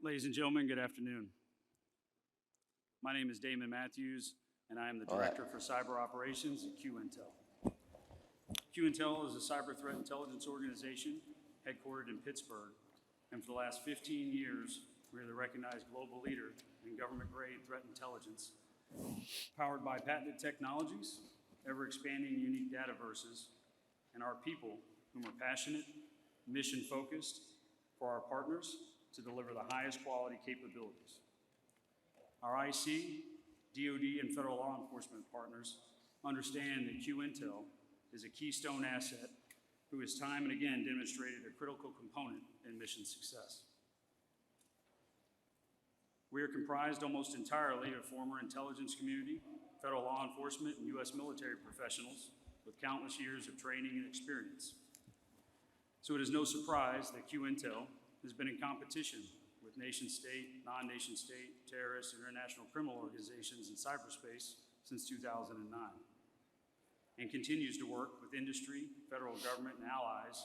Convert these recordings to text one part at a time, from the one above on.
Ladies and gentlemen, good afternoon. My name is Damon Matthews, and I am the Director for Cyber Operations at QIntel. QIntel is a cyber threat intelligence organization headquartered in Pittsburgh, and for the last 15 years, we are the recognized global leader in government-grade threat intelligence, powered by patented technologies, ever-expanding unique dataverses, and our people whom are passionate, mission-focused for our partners to deliver the highest quality capabilities. Our IC, DoD, and federal law enforcement partners understand that QIntel is a keystone asset who has time and again demonstrated a critical component in mission success. We are comprised almost entirely of former intelligence community, federal law enforcement, and U.S. military professionals with countless years of training and experience. So it is no surprise that QIntel has been in competition with nation-state, non-nation-state, terrorist, and international criminal organizations in cyberspace since 2009, and continues to work with industry, federal government, and allies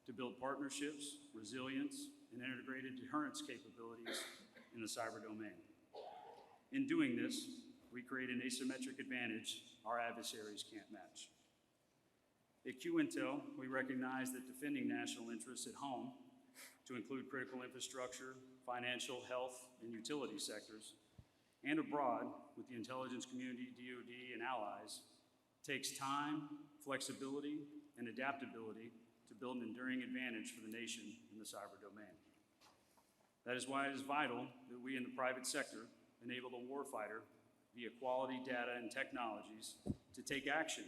to build partnerships, resilience, and integrated deterrence capabilities in the cyber domain. In doing this, we create an asymmetric advantage our adversaries can't match. At QIntel, we recognize that defending national interests at home, to include critical infrastructure, financial, health, and utility sectors, and abroad with the intelligence community, DoD, and allies, takes time, flexibility, and adaptability to build an enduring advantage for the nation in the cyber domain. That is why it is vital that we in the private sector enable the warfighter via quality data and technologies to take action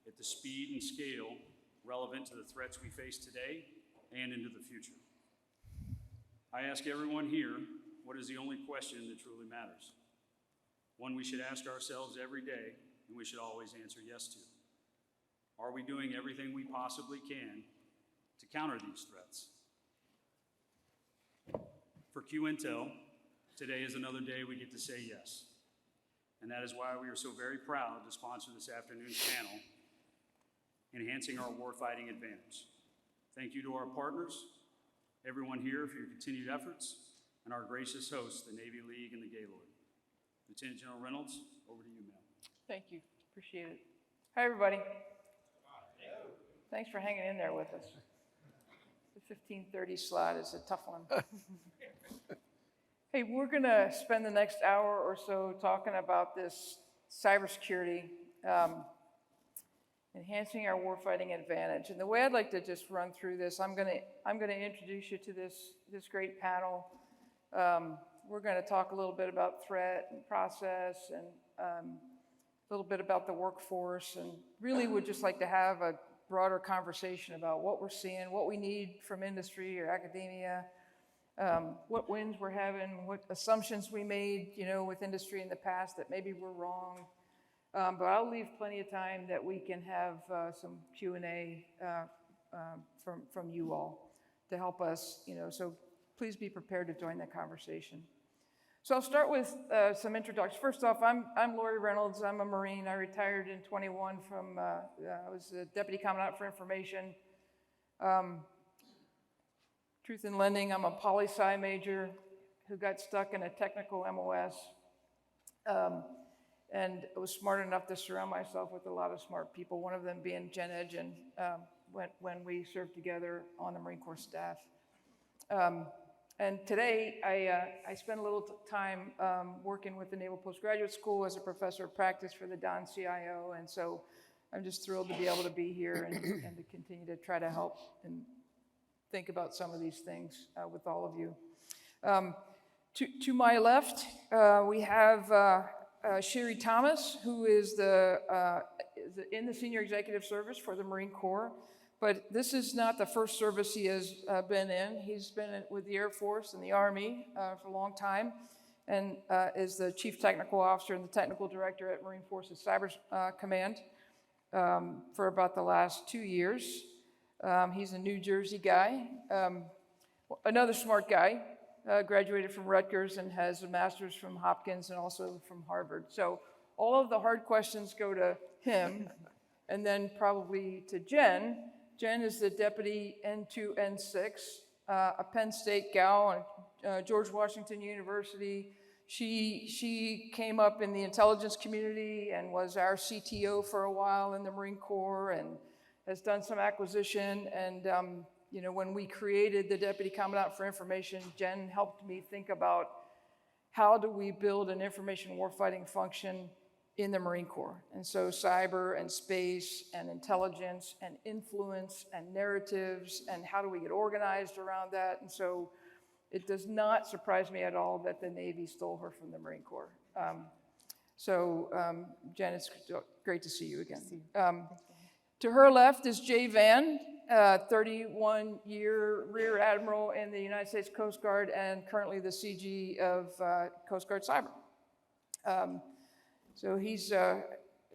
at the speed and scale relevant to the threats we face today and into the future. I ask everyone here, what is the only question that truly matters? One we should ask ourselves every day, and we should always answer yes to. Are we doing everything we possibly can to counter these threats? For QIntel, today is another day we get to say yes. And that is why we are so very proud to sponsor this afternoon's panel, Enhancing Our Warfighting Advantage. Thank you to our partners, everyone here for your continued efforts, and our gracious hosts, the Navy League and the Gaylord. Lieutenant General Reynolds, over to you, ma'am. Thank you, appreciate it. Hi, everybody. Thanks for hanging in there with us. The 15:30 slot is a tough one. Hey, we're gonna spend the next hour or so talking about this cybersecurity, enhancing our warfighting advantage. And the way I'd like to just run through this, I'm gonna introduce you to this great panel. We're gonna talk a little bit about threat and process, and a little bit about the workforce, and really would just like to have a broader conversation about what we're seeing, what we need from industry or academia, what wins we're having, what assumptions we made, with industry in the past that maybe were wrong. But I'll leave plenty of time that we can have some Q&A from you all to help us, so please be prepared to join the conversation. So I'll start with some introductions. First off, I'm Lori Reynolds. I'm a Marine. I retired in 21 from, I was a Deputy Commandant for Information. Truth in lending, I'm a poli-sci major who got stuck in a technical MOS. And I was smart enough to surround myself with a lot of smart people, one of them being Gen Edge, and when we served together on the Marine Corps staff. And today, I spend a little time working with the Naval Postgraduate School as a professor of practice for the Don CIO, and so I'm just thrilled to be able to be here and to continue to try to help and think about some of these things with all of you. To my left, we have Sherry Thomas, who is in the senior executive service for the Marine Corps, but this is not the first service he has been in. He's been with the Air Force and the Army for a long time, and is the Chief Technical Officer and the Technical Director at Marine Forces Cyber Command for about the last 2 years. He's a New Jersey guy, another smart guy. Graduated from Rutgers and has a master's from Hopkins and also from Harvard. So all of the hard questions go to him, and then probably to Jen. Jen is the deputy N2, N6, a Penn State gal, and George Washington University. She came up in the intelligence community and was our CTO for a while in the Marine Corps and has done some acquisition. And when we created the Deputy Commandant for Information, Jen helped me think about how do we build an information warfighting function in the Marine Corps. And so cyber and space and intelligence and influence and narratives and how do we get organized around that. And so it does not surprise me at all that the Navy stole her from the Marine Corps. Jen, it's great to see you again. To her left is Jay Van, 31-year Rear Admiral in the United States Coast Guard and currently the CG of Coast Guard Cyber. So he's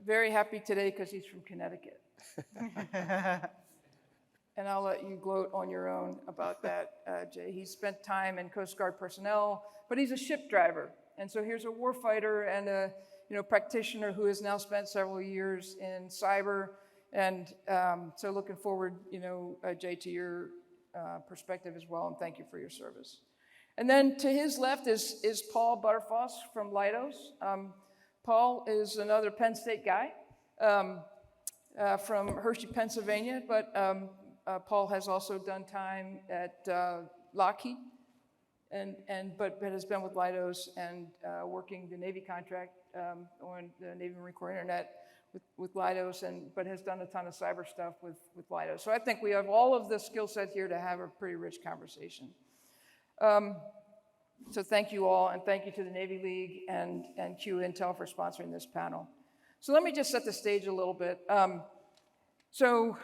very happy today because he's from Connecticut. And I'll let you gloat on your own about that, Jay. He's spent time in Coast Guard personnel, but he's a ship driver. And so here's a warfighter and a practitioner who has now spent several years in cyber. And so looking forward, Jay, to your perspective as well, and thank you for your service. And then to his left is Paul Butterfoss from Leidos. Paul is another Penn State guy from Hershey, Pennsylvania, but Paul has also done time at Lockheed, but has been with Leidos and working the Navy contract on the Navy Marine Corps Internet with Leidos, but has done a ton of cyber stuff with Leidos. So I think we have all of the skill set here to have a pretty rich conversation. So thank you all, and thank you to the Navy League and Q Intel for sponsoring this panel. So let me just set the stage a little bit. So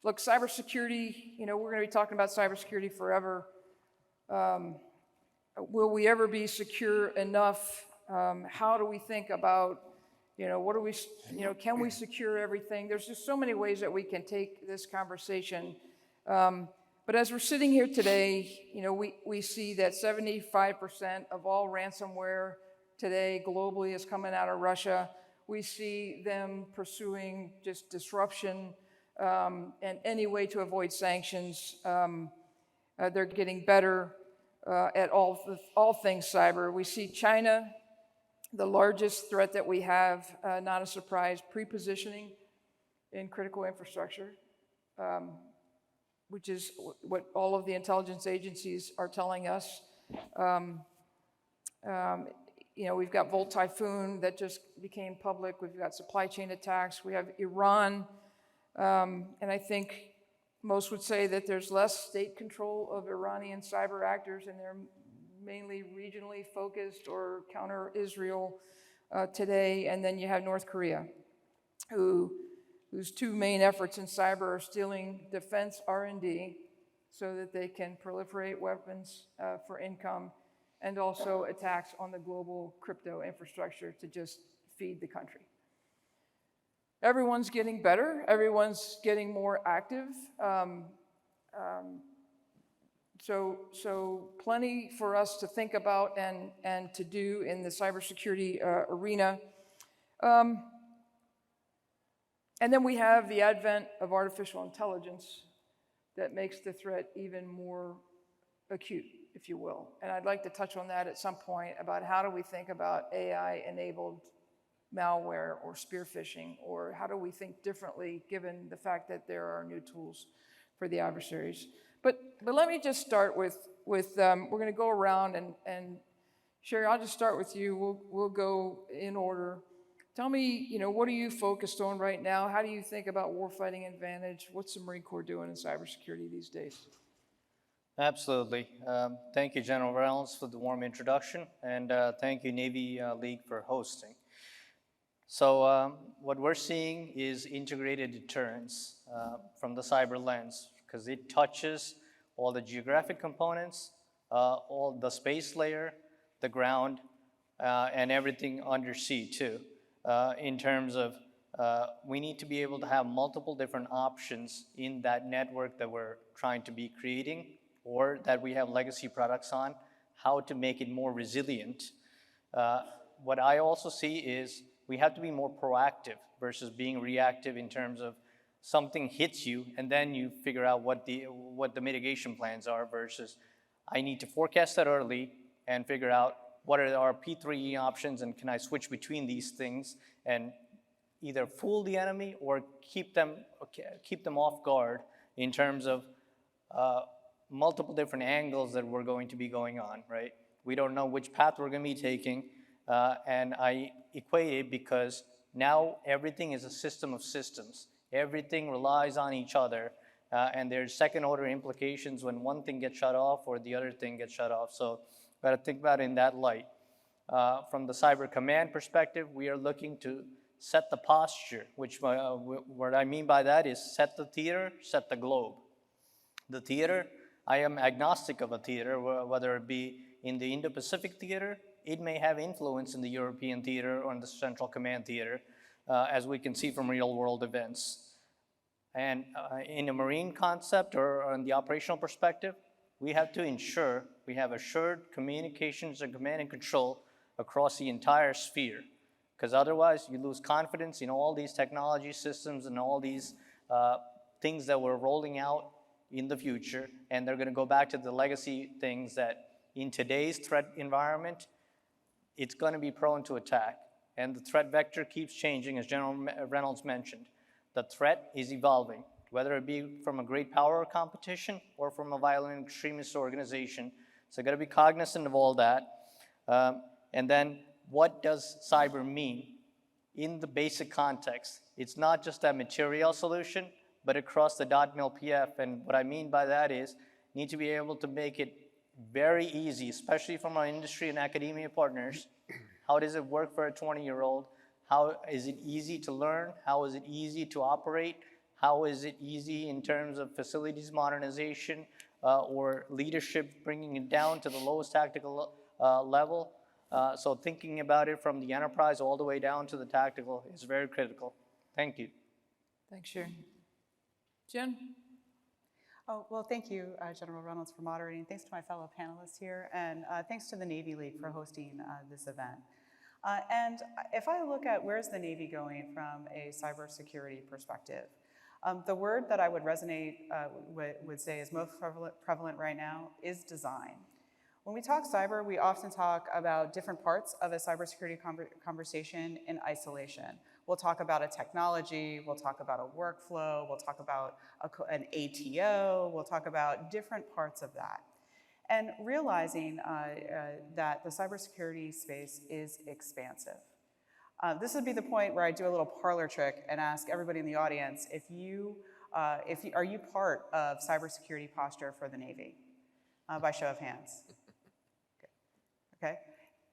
look, cybersecurity, we're going to be talking about cybersecurity forever. Will we ever be secure enough? How do we think about, can we secure everything? There's just so many ways that we can take this conversation. But as we're sitting here today, we see that 75% of all ransomware today globally is coming out of Russia. We see them pursuing just disruption and any way to avoid sanctions. They're getting better at all things cyber. We see China, the largest threat that we have, not a surprise, pre-positioning in critical infrastructure, which is what all of the intelligence agencies are telling us. We've got Volt Typhoon that just became public. We've got supply chain attacks. We have Iran. And I think most would say that there's less state control of Iranian cyber actors, and they're mainly regionally focused or counter Israel today. And then you have North Korea, whose two main efforts in cyber are stealing defense R&D so that they can proliferate weapons for income, and also attacks on the global crypto infrastructure to just feed the country. Everyone's getting better. Everyone's getting more active. So plenty for us to think about and to do in the cybersecurity arena. And then we have the advent of artificial intelligence that makes the threat even more acute, if you will. And I'd like to touch on that at some point about how do we think about AI-enabled malware or spear phishing, or how do we think differently given the fact that there are new tools for the adversaries. But let me just start with we're going to go around and Sherry, I'll just start with you. We'll go in order. Tell me, what are you focused on right now? How do you think about warfighting advantage? What's the Marine Corps doing in cybersecurity these days? Absolutely. Thank you, General Reynolds, for the warm introduction, and thank you, Navy League, for hosting. So what we're seeing is integrated deterrence from the cyber lens, because it touches all the geographic components, all the space layer, the ground, and everything undersea too. In terms of we need to be able to have multiple different options in that network that we're trying to be creating, or that we have legacy products on, how to make it more resilient. What I also see is we have to be more proactive versus being reactive in terms of something hits you and then you figure out what the mitigation plans are, versus I need to forecast that early and figure out what are our P3E options and can I switch between these things and either fool the enemy or keep them off guard in terms of multiple different angles that we're going to be going on, right? We don't know which path we're going to be taking, and I equate it because now everything is a system of systems. Everything relies on each other, and there's second-order implications when one thing gets shut off or the other thing gets shut off. So, got to think about it in that light. From the cyber command perspective, we are looking to set the posture, which what I mean by that is set the theater, set the globe. The theater, I am agnostic of a theater, whether it be in the Indo-Pacific theater, it may have influence in the European theater or in the Central Command theater, as we can see from real-world events. And in a marine concept or on the operational perspective, we have to ensure we have assured communications and command and control across the entire sphere, because otherwise you lose confidence in all these technology systems and all these things that we're rolling out in the future, and they're going to go back to the legacy things that in today's threat environment, it's going to be prone to attack. And the threat vector keeps changing, as General Reynolds mentioned. The threat is evolving, whether it be from a great power competition or from a violent extremist organization. So got to be cognizant of all that. And then what does cyber mean in the basic context? It's not just a material solution, but across the .mil PF. And what I mean by that is need to be able to make it very easy, especially from our industry and academia partners. How does it work for a 20-year-old? How is it easy to learn? How is it easy to operate? How is it easy in terms of facilities modernization or leadership, bringing it down to the lowest tactical level? So thinking about it from the enterprise all the way down to the tactical is very critical. Thank you. Thanks, Sharon. Jen? Oh, well, thank you, General Reynolds, for moderating. Thanks to my fellow panelists here, and thanks to the Navy League for hosting this event. And if I look at where's the Navy going from a cybersecurity perspective, the word that I would resonate, would say is most prevalent right now is design. When we talk cyber, we often talk about different parts of a cybersecurity conversation in isolation. We'll talk about a technology, we'll talk about a workflow, we'll talk about an ATO, we'll talk about different parts of that. And realizing that the cybersecurity space is expansive. This would be the point where I do a little parlor trick and ask everybody in the audience, are you part of cybersecurity posture for the Navy? By show of hands. Okay.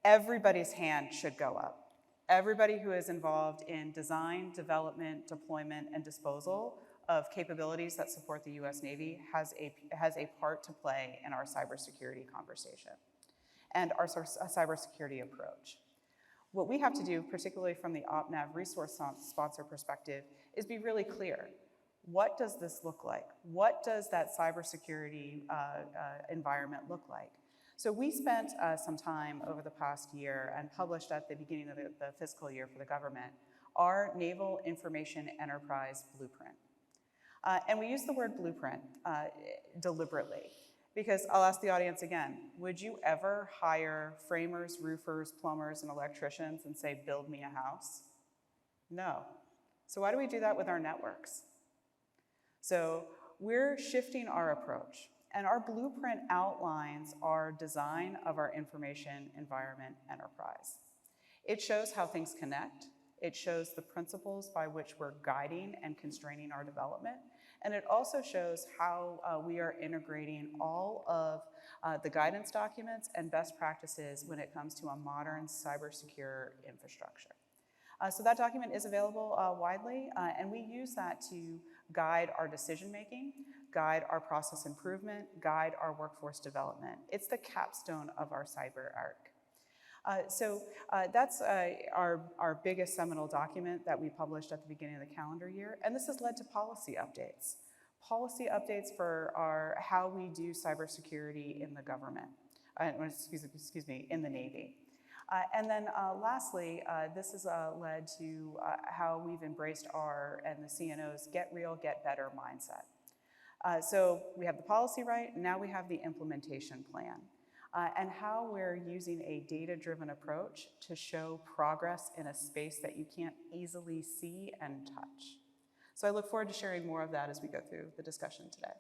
Everybody's hand should go up. Everybody who is involved in design, development, deployment, and disposal of capabilities that support the US Navy has a part to play in our cybersecurity conversation and our cybersecurity approach. What we have to do, particularly from the OpNav resource sponsor perspective, is be really clear. What does this look like? What does that cybersecurity environment look like? So we spent some time over the past year and published at the beginning of the fiscal year for the government our Naval Information Enterprise Blueprint. And we use the word blueprint deliberately, because I'll ask the audience again, would you ever hire framers, roofers, plumbers, and electricians and say, build me a house? No. So why do we do that with our networks? So we're shifting our approach. And our blueprint outlines our design of our information environment enterprise. It shows how things connect. It shows the principles by which we're guiding and constraining our development. And it also shows how we are integrating all of the guidance documents and best practices when it comes to a modern cybersecure infrastructure. So that document is available widely, and we use that to guide our decision-making, guide our process improvement, guide our workforce development. It's the capstone of our cyber arc. So that's our biggest seminal document that we published at the beginning of the calendar year, and this has led to policy updates. Policy updates for how we do cybersecurity in the government, excuse me, in the Navy. And then lastly, this has led to how we've embraced and the CNO's get real, get better mindset. So we have the policy right, and now we have the implementation plan. And how we're using a data-driven approach to show progress in a space that you can't easily see and touch. So I look forward to sharing more of that as we go through the discussion today.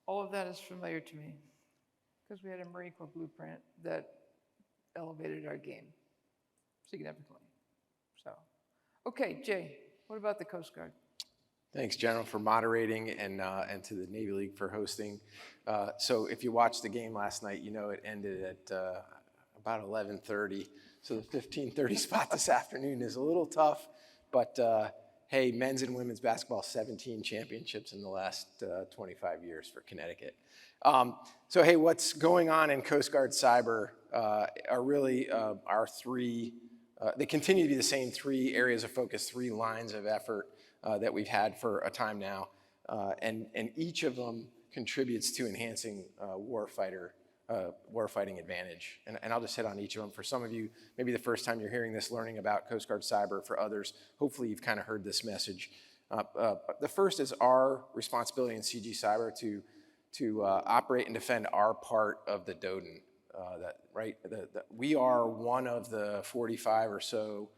All of that is familiar to me because we had a Marine Corps blueprint that elevated our game significantly. So, okay, Jay, what about the Coast Guard? Thanks, General, for moderating, and to the Navy League for hosting. So if you watched the game last night, you know it ended at about 11:30. So the 15:30 spot this afternoon is a little tough, but hey, men's and women's basketball, 17 championships in the last 25 years for Connecticut. So hey, what's going on in Coast Guard Cyber are really our three, they continue to be the same three areas of focus, three lines of effort that we've had for a time now, and each of them contributes to enhancing warfighting advantage. And I'll just hit on each of them. For some of you, maybe the first time you're hearing this, learning about Coast Guard Cyber. For others, hopefully you've kind of heard this message. The first is our responsibility in CG Cyber to operate and defend our part of the DoDN. We are one of the 45 or so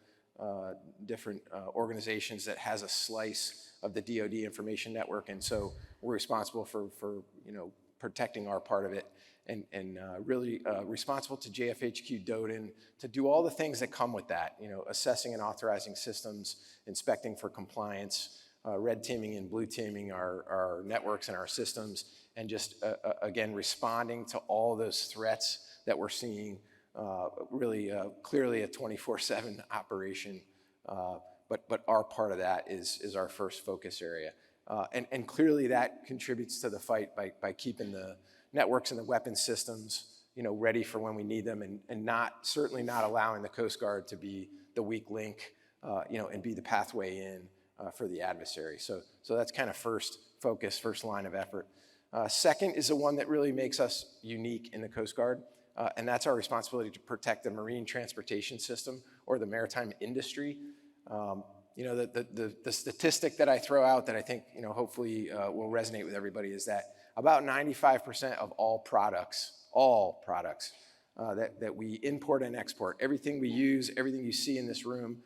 different organizations that has a slice of the DoD information network, and so we're responsible for protecting our part of it, and really responsible to JFHQ DoDN to do all the things that come with that, assessing and authorizing systems, inspecting for compliance, red teaming and blue teaming our networks and our systems, and just again responding to all those threats that we're seeing. Really clearly a 24/7 operation, but our part of that is our first focus area. And clearly that contributes to the fight by keeping the networks and the weapon systems ready for when we need them, and certainly not allowing the Coast Guard to be the weak link and be the pathway in for the adversary. So that's kind of first focus, first line of effort. Second is the one that really makes us unique in the Coast Guard. And that's our responsibility to protect the marine transportation system or the maritime industry. The statistic that I throw out that I think hopefully will resonate with everybody is that about 95% of all products that we import and export, everything we use, everything you see in this room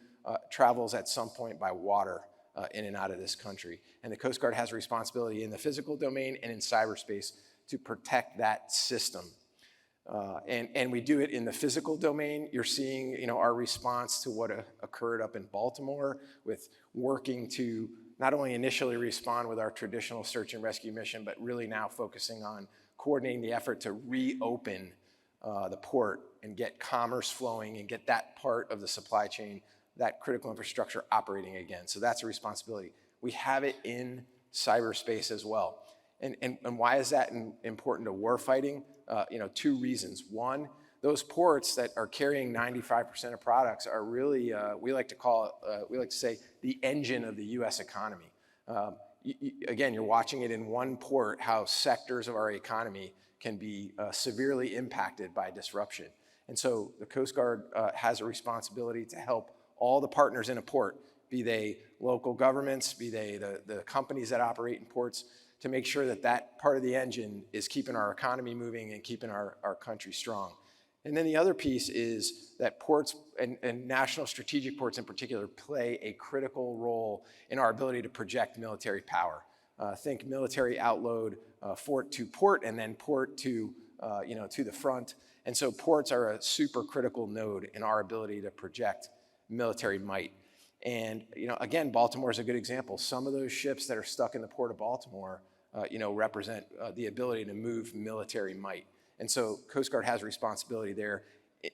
travels at some point by water in and out of this country. And the Coast Guard has a responsibility in the physical domain and in cyberspace to protect that system. And we do it in the physical domain. You're seeing, our response to what occurred up in Baltimore, with working to not only initially respond with our traditional search and rescue mission, but really now focusing on coordinating the effort to reopen the port and get commerce flowing and get that part of the supply chain, that critical infrastructure operating again. So that's a responsibility. We have it in cyberspace as well. And why is that important to warfighting? Two reasons. One, those ports that are carrying 95% of products are really, we like to say, the engine of the U.S. economy. Again, you're watching it in one port, how sectors of our economy can be severely impacted by disruption. And so the Coast Guard has a responsibility to help all the partners in a port, be they local governments, be they the companies that operate in ports, to make sure that that part of the engine is keeping our economy moving and keeping our country strong. And then the other piece is that ports, and national strategic ports in particular, play a critical role in our ability to project military power. Think military outload, fort to port, and then port to the front. And so ports are a super critical node in our ability to project military might. And again, Baltimore is a good example. Some of those ships that are stuck in the port of Baltimore represent the ability to move military might. And so Coast Guard has a responsibility there,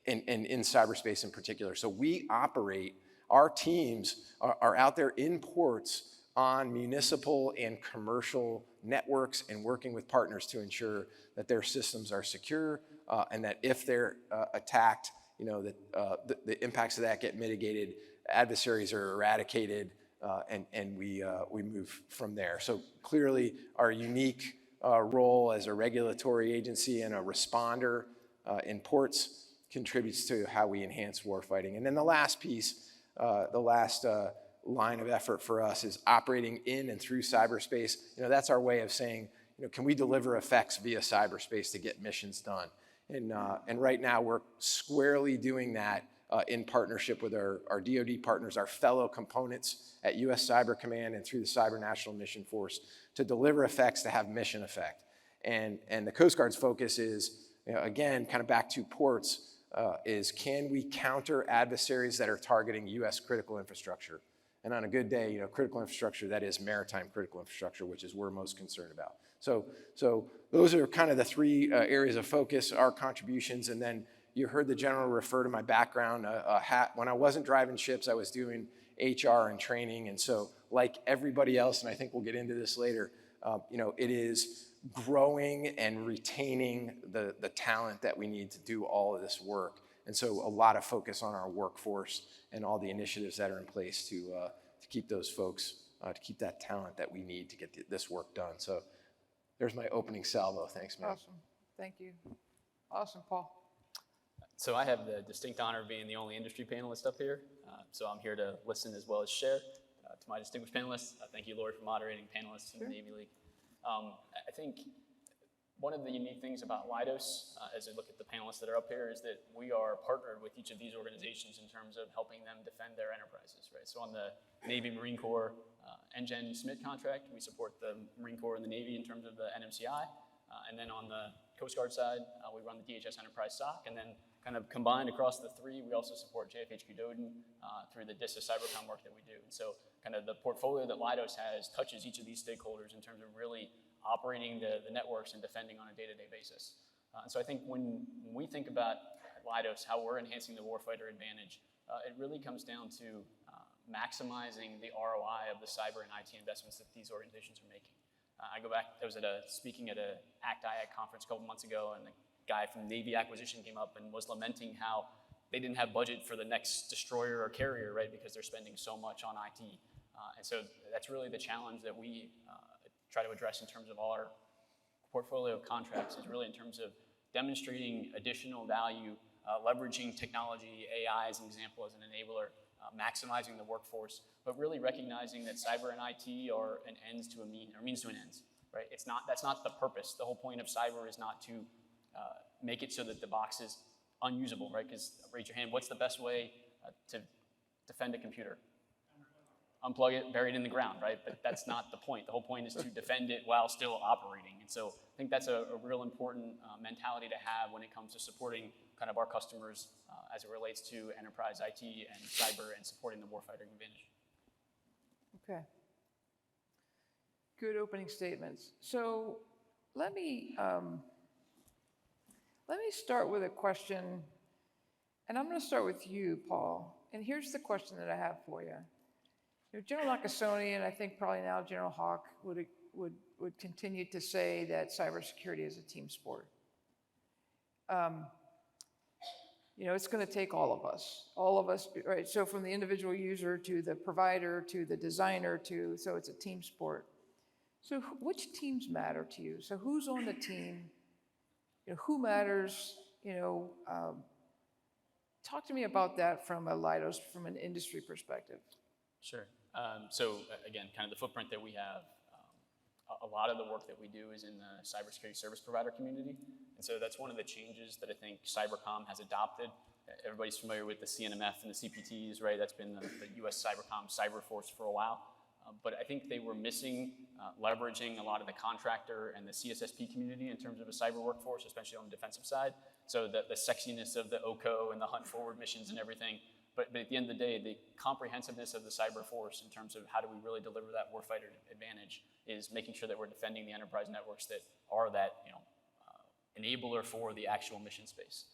and in cyberspace in particular. So we operate, our teams are out there in ports on municipal and commercial networks and working with partners to ensure that their systems are secure, and that if they're attacked, that the impacts of that get mitigated, adversaries are eradicated, and we move from there. So clearly our unique role as a regulatory agency and a responder in ports contributes to how we enhance warfighting. And then the last piece, the last line of effort for us is operating in and through cyberspace. That's our way of saying, can we deliver effects via cyberspace to get missions done? And right now we're squarely doing that in partnership with our DoD partners, our fellow components at U.S. Cyber Command and through the Cyber National Mission Force to deliver effects to have mission effect. And the Coast Guard's focus is, again, kind of back to ports, is can we counter adversaries that are targeting U.S. critical infrastructure? And on a good day, critical infrastructure, that is maritime critical infrastructure, which is we're most concerned about. So those are kind of the three areas of focus, our contributions, and then you heard the general refer to my background. When I wasn't driving ships, I was doing HR and training, and so like everybody else, and I think we'll get into this later, it is growing and retaining the talent that we need to do all of this work. And so a lot of focus on our workforce and all the initiatives that are in place to keep those folks, to keep that talent that we need to get this work done. So there's my opening salvo. Thanks, man. Awesome. Thank you. Awesome, Paul. So I have the distinct honor of being the only industry panelist up here. So I'm here to listen as well as share. To my distinguished panelists, thank you, Lori, for moderating panelists in the Navy League. I think one of the unique things about Leidos, as I look at the panelists that are up here, is that we are partnered with each of these organizations in terms of helping them defend their enterprises, right? So on the Navy Marine Corps NGEN SMIT contract, we support the Marine Corps and the Navy in terms of the NMCI. And then on the Coast Guard side, we run the DHS Enterprise SOC. And then kind of combined across the three, we also support JFHQ DODN through the DISA Cybercom work that we do. And so kind of the portfolio that Leidos has touches each of these stakeholders in terms of really operating the networks and defending on a day-to-day basis. And so I think when we think about Leidos, how we're enhancing the warfighter advantage, it really comes down to maximizing the ROI of the cyber and IT investments that these organizations are making. I go back, I was speaking at a ACT-IAC conference a couple months ago, and the guy from Navy Acquisition came up and was lamenting how they didn't have budget for the next destroyer or carrier, right, because they're spending so much on IT. And so that's really the challenge that we try to address in terms of all our portfolio of contracts, is really in terms of demonstrating additional value, leveraging technology, AI as an example, as an enabler, maximizing the workforce, but really recognizing that cyber and IT are an ends to a means, or means to an ends, right? That's not the purpose. The whole point of cyber is not to make it so that the box is unusable, right? Because raise your hand, what's the best way to defend a computer? Unplug it, bury it in the ground, right? But that's not the point. The whole point is to defend it while still operating. And so I think that's a real important mentality to have when it comes to supporting kind of our customers as it relates to enterprise IT and cyber and supporting the warfighting advantage. Okay. Good opening statements. So let me start with a question, and I'm going to start with you, Paul. And here's the question that I have for you. General Nakasone, and I think probably now General Hawk, would continue to say that cybersecurity is a team sport. It's going to take all of us, right? So from the individual user to the provider to the designer so it's a team sport. So which teams matter to you? So who's on the team? Who matters? Talk to me about that from a Leidos, from an industry perspective. Sure. So again, kind of the footprint that we have, a lot of the work that we do is in the cybersecurity service provider community. And so that's one of the changes that I think Cybercom has adopted. Everybody's familiar with the CNMF and the CPTs, right? That's been the US Cybercom cyber force for a while. But I think they were missing leveraging a lot of the contractor and the CSSP community in terms of a cyber workforce, especially on the defensive side. So the sexiness of the OCO and the hunt forward missions and everything. But at the end of the day, the comprehensiveness of the cyber force in terms of how do we really deliver that warfighter advantage is making sure that we're defending the enterprise networks that are that enabler for the actual mission space.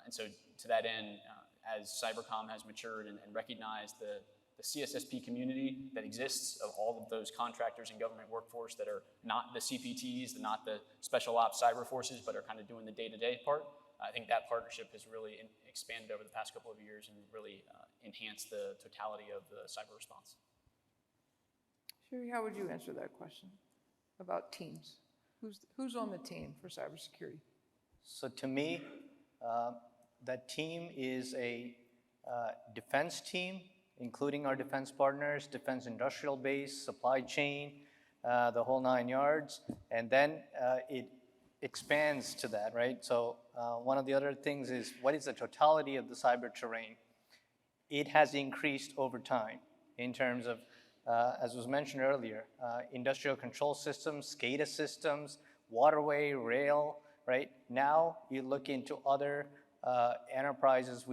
And so to that end, as Cybercom has matured and recognized the CSSP community that exists of all of those contractors and government workforce that are not the CPTs, not the special ops cyber forces, but are kind of doing the day-to-day part, I think that partnership has really expanded over the past couple of years and really enhanced the totality of the cyber response. Sherry, how would you answer that question about teams? Who's on the team for cybersecurity? So to me, that team is a defense team, including our defense partners, defense industrial base, supply chain, the whole 9 yards, and then it expands to that, right? So one of the other things is, what is the totality of the cyber terrain? It has increased over time in terms of, as was mentioned earlier, industrial control systems, SCADA systems, waterway, rail, right? Now you look into other enterprises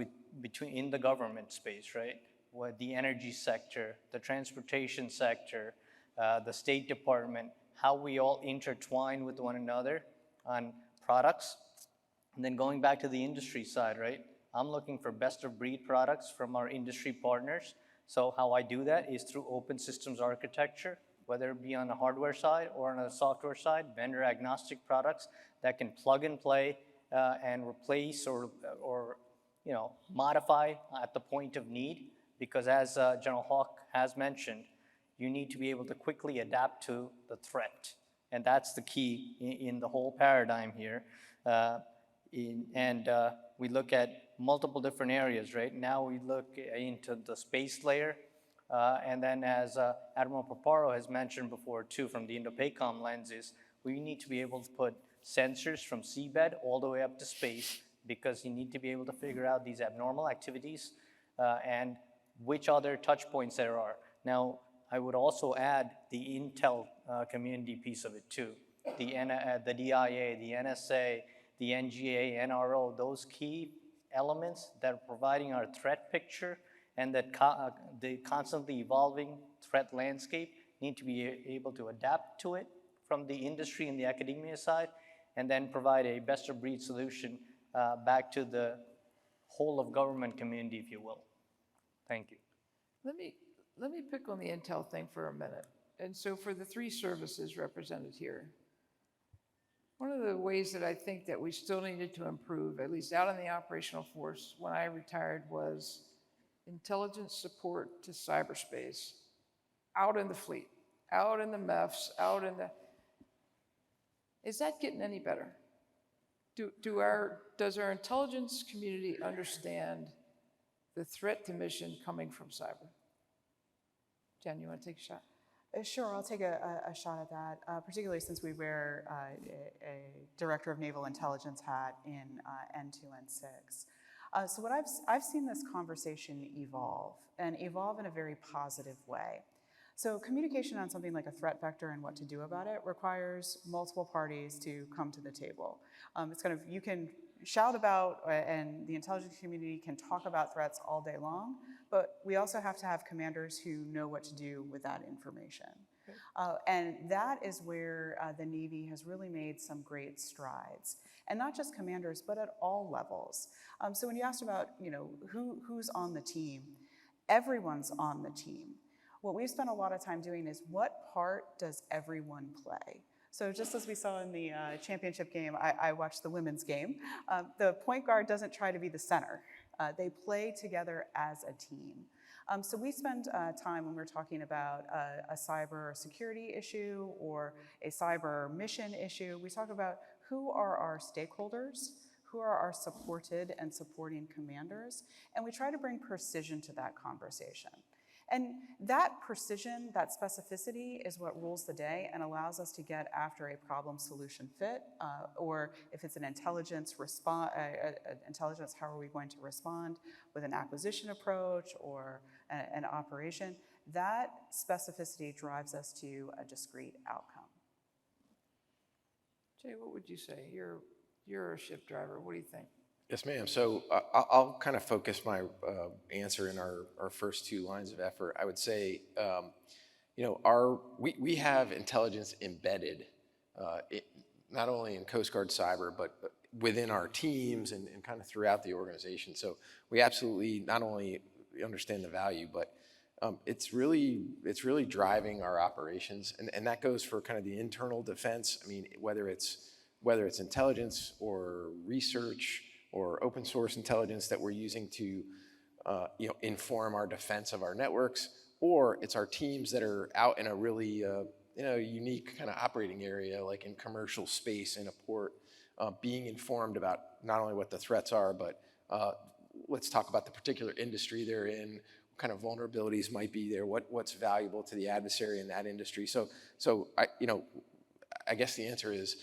in the government space, right? With the energy sector, the transportation sector, the State Department, how we all intertwine with one another on products. And then going back to the industry side, right? I'm looking for best of breed products from our industry partners. So how I do that is through open systems architecture, whether it be on the hardware side or on the software side, vendor agnostic products that can plug and play and replace or modify at the point of need. Because as General Hawk has mentioned, you need to be able to quickly adapt to the threat. And that's the key in the whole paradigm here. We look at multiple different areas, right? Now we look into the space layer. And then as Admiral Paparo has mentioned before too, from the Indo-PACOM lenses, we need to be able to put sensors from seabed all the way up to space, because you need to be able to figure out these abnormal activities and which other touch points there are. Now, I would also add the intel community piece of it too. The DIA, the NSA, the NGA, NRO, those key elements that are providing our threat picture and that the constantly evolving threat landscape need to be able to adapt to it from the industry and the academia side, and then provide a best of breed solution back to the whole of government community, if you will. Thank you. Let me pick on the intel thing for a minute. And so for the 3 services represented here, one of the ways that I think that we still needed to improve, at least out in the operational force when I retired, was intelligence support to cyberspace, out in the fleet, out in the MEFs, is that getting any better? Does our intelligence community understand the threat to mission coming from cyber? Jen, you want to take a shot? Sure, I'll take a shot at that, particularly since we wear a Director of Naval Intelligence hat in N2, N6. So what I've seen this conversation evolve in a very positive way. So communication on something like a threat vector and what to do about it requires multiple parties to come to the table. It's kind of, you can shout about, and the intelligence community can talk about threats all day long, but we also have to have commanders who know what to do with that information. And that is where the Navy has really made some great strides. And not just commanders, but at all levels. So when you asked about, who's on the team, everyone's on the team. What we've spent a lot of time doing is, what part does everyone play? So just as we saw in the championship game, I watched the women's game, the point guard doesn't try to be the center. They play together as a team. So we spend time when we're talking about a cyber security issue or a cyber mission issue, we talk about who are our stakeholders, who are our supported and supporting commanders, and we try to bring precision to that conversation. And that precision, that specificity is what rules the day and allows us to get after a problem solution fit, or if it's an intelligence, how are we going to respond with an acquisition approach or an operation? That specificity drives us to a discrete outcome. Jay, what would you say? You're a ship driver. What do you think? Yes, ma'am. So I'll kind of focus my answer in our first 2 lines of effort. I would say, we have intelligence embedded, not only in Coast Guard Cyber, but within our teams and kind of throughout the organization. So we absolutely not only understand the value, but it's really driving our operations, and that goes for kind of the internal defense. I mean, whether it's intelligence or research or open source intelligence that we're using to inform our defense of our networks, or it's our teams that are out in a really unique kind of operating area, like in commercial space in a port, being informed about not only what the threats are, but let's talk about the particular industry they're in, kind of vulnerabilities might be there, what's valuable to the adversary in that industry. So I guess the answer is,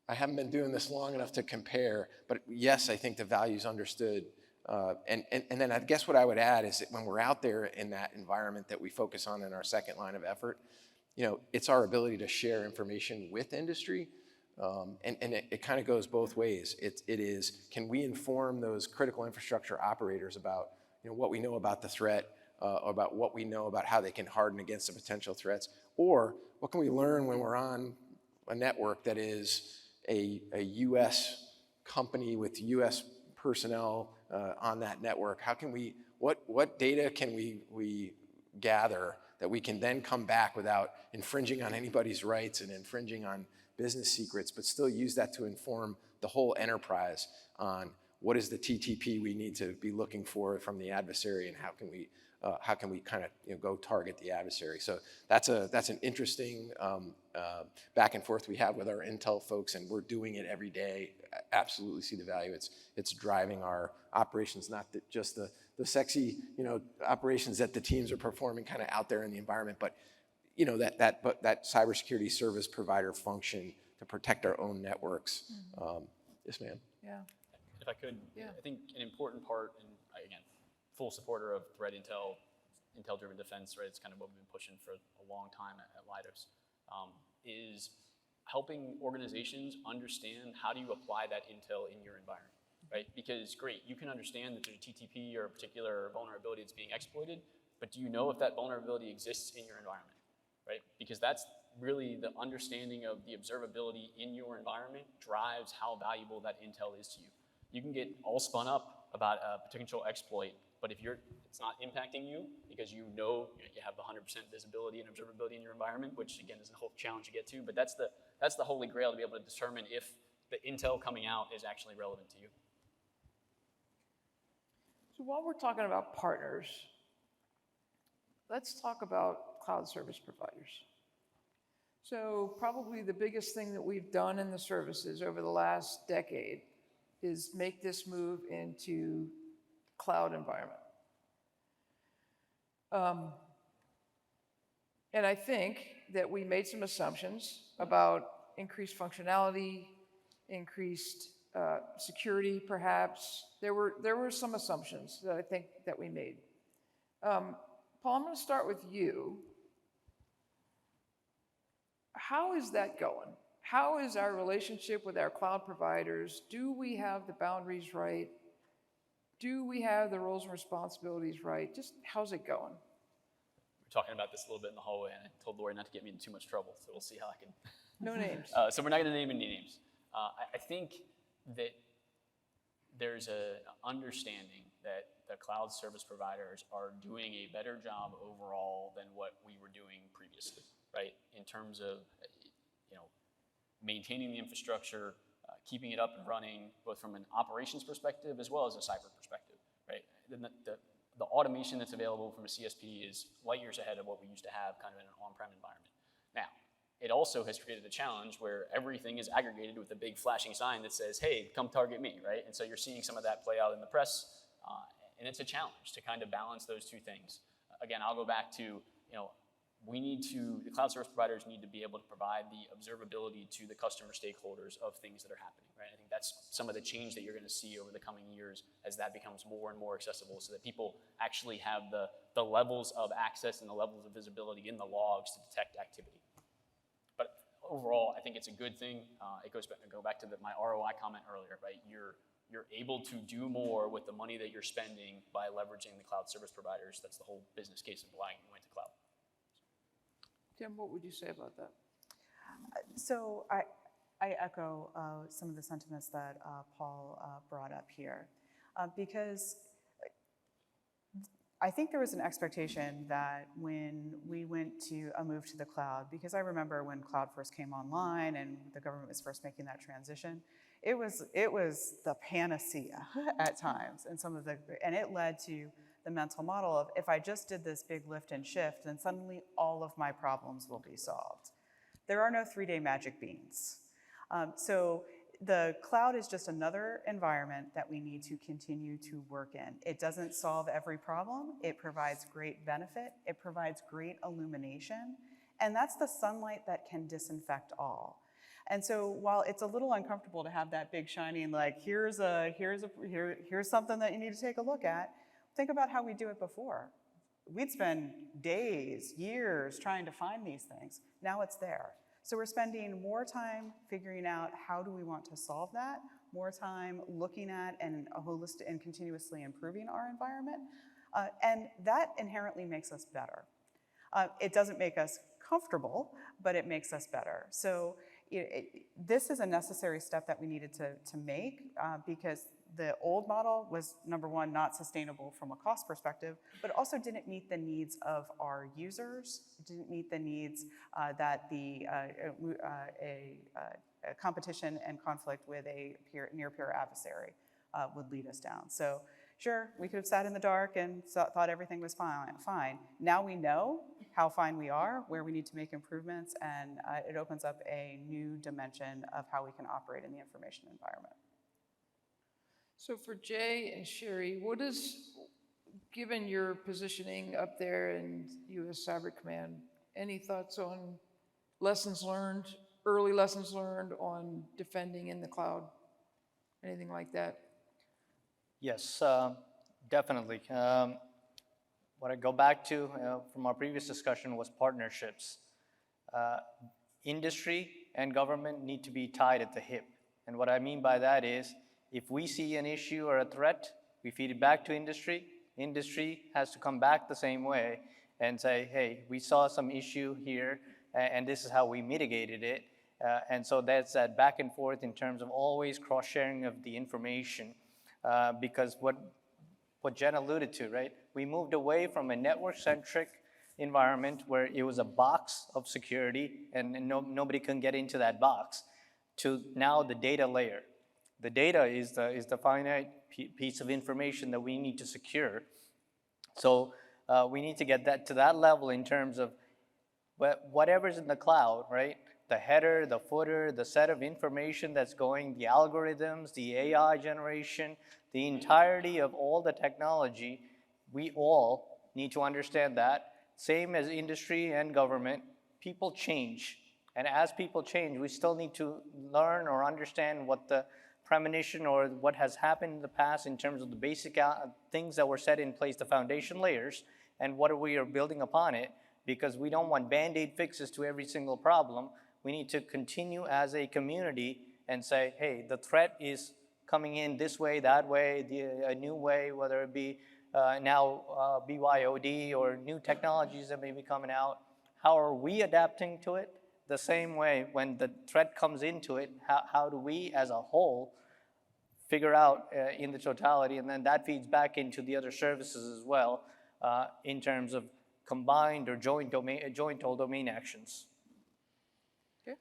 I haven't been doing this long enough to compare, but yes, I think the value's understood. And then I guess what I would add is that when we're out there in that environment that we focus on in our second line of effort, it's our ability to share information with industry. And it kind of goes both ways. It is, can we inform those critical infrastructure operators about what we know about the threat, about what we know about how they can harden against the potential threats, or what can we learn when we're on a network that is a U.S. company with U.S. personnel on that network? How can we, what data can we gather that we can then come back without infringing on anybody's rights and infringing on business secrets, but still use that to inform the whole enterprise on what is the TTP we need to be looking for from the adversary, and how can we kind of go target the adversary. So that's an interesting back and forth we have with our intel folks, and we're doing it every day. Absolutely see the value. It's driving our operations, not just the sexy operations that the teams are performing kind of out there in the environment, but that cybersecurity service provider function to protect our own networks. Yes, ma'am. Yeah. If I could, Yeah. I think an important part, and again, full supporter of threat intel, intel-driven defense, right? It's kind of what we've been pushing for a long time at Leidos, is helping organizations understand how do you apply that intel in your environment, right? Because great, you can understand that there's a TTP or a particular vulnerability that's being exploited, but do you know if that vulnerability exists in your environment, right? Because that's really the understanding of the observability in your environment drives how valuable that intel is to you. You can get all spun up about a potential exploit, but if it's not impacting you because you have 100% visibility and observability in your environment, which again is a whole challenge to get to, but that's the holy grail to be able to determine if the intel coming out is actually relevant to you. So while we're talking about partners, let's talk about cloud service providers. So probably the biggest thing that we've done in the services over the last decade is make this move into cloud environment. And I think that we made some assumptions about increased functionality, increased security, perhaps. There were some assumptions that I think that we made. Paul, I'm going to start with you. How is that going? How is our relationship with our cloud providers? Do we have the boundaries right? Do we have the roles and responsibilities right? Just how's it going? We were talking about this a little bit in the hallway, and I told Lori not to get me in too much trouble, so we'll see how I can. No names. So we're not going to name any names. I think that there's an understanding that the cloud service providers are doing a better job overall than what we were doing previously, right? In terms of maintaining the infrastructure, keeping it up and running, both from an operations perspective as well as a cyber perspective, right? Then the automation that's available from a CSP is light years ahead of what we used to have kind of in an on-prem environment. Now, it also has created a challenge where everything is aggregated with a big flashing sign that says, hey, come target me, right? And so you're seeing some of that play out in the press, and it's a challenge to kind of balance those two things. Again, I'll go back to, the cloud service providers need to be able to provide the observability to the customer stakeholders of things that are happening, right? I think that's some of the change that you're going to see over the coming years as that becomes more and more accessible so that people actually have the levels of access and the levels of visibility in the logs to detect activity. But overall, I think it's a good thing. It goes back to my ROI comment earlier, right? You're able to do more with the money that you're spending by leveraging the cloud service providers. That's the whole business case of why we went to cloud. Tim, what would you say about that? So I echo some of the sentiments that Paul brought up here, because I think there was an expectation that when we went to a move to the cloud, because I remember when cloud first came online and the government was first making that transition, it was the panacea at times, and it led to the mental model of, if I just did this big lift and shift, then suddenly all of my problems will be solved. There are no 3-day magic beans. So the cloud is just another environment that we need to continue to work in. It doesn't solve every problem. It provides great benefit. It provides great illumination. And that's the sunlight that can disinfect all. And so while it's a little uncomfortable to have that big shining, like here's something that you need to take a look at, think about how we do it before. We'd spend days, years trying to find these things. Now it's there. So we're spending more time figuring out how do we want to solve that, more time looking at and continuously improving our environment. And that inherently makes us better. It doesn't make us comfortable, but it makes us better. So this is a necessary step that we needed to make because the old model was, number one, not sustainable from a cost perspective, but also didn't meet the needs of our users, didn't meet the needs that a competition and conflict with a near-peer adversary would lead us down. So sure, we could have sat in the dark and thought everything was fine. Now we know how fine we are, where we need to make improvements, and it opens up a new dimension of how we can operate in the information environment. So for Jay and Sherry, given your positioning up there in U.S. Cyber Command, any thoughts on lessons learned, early lessons learned on defending in the cloud? Anything like that? Yes, definitely. What I go back to from our previous discussion was partnerships. Industry and government need to be tied at the hip. And what I mean by that is, if we see an issue or a threat, we feed it back to industry. Industry has to come back the same way and say, hey, we saw some issue here, and this is how we mitigated it. And so that's that back and forth in terms of always cross-sharing of the information. Because what Jen alluded to, right? We moved away from a network-centric environment where it was a box of security and nobody can get into that box, to now the data layer. The data is the finite piece of information that we need to secure. So we need to get that to that level in terms of whatever's in the cloud, right? The header, the footer, the set of information that's going, the algorithms, the AI generation, the entirety of all the technology, we all need to understand that. Same as industry and government, people change. And as people change, we still need to learn or understand what the premonition or what has happened in the past in terms of the basic things that were set in place, the foundation layers, and what we are building upon it, because we don't want Band-Aid fixes to every single problem. We need to continue as a community and say, hey, the threat is coming in this way, that way, a new way, whether it be now BYOD or new technologies that may be coming out. How are we adapting to it? The same way, when the threat comes into it, how do we as a whole figure out in the totality, and then that feeds back into the other services as well in terms of combined or joint all domain actions. Okay.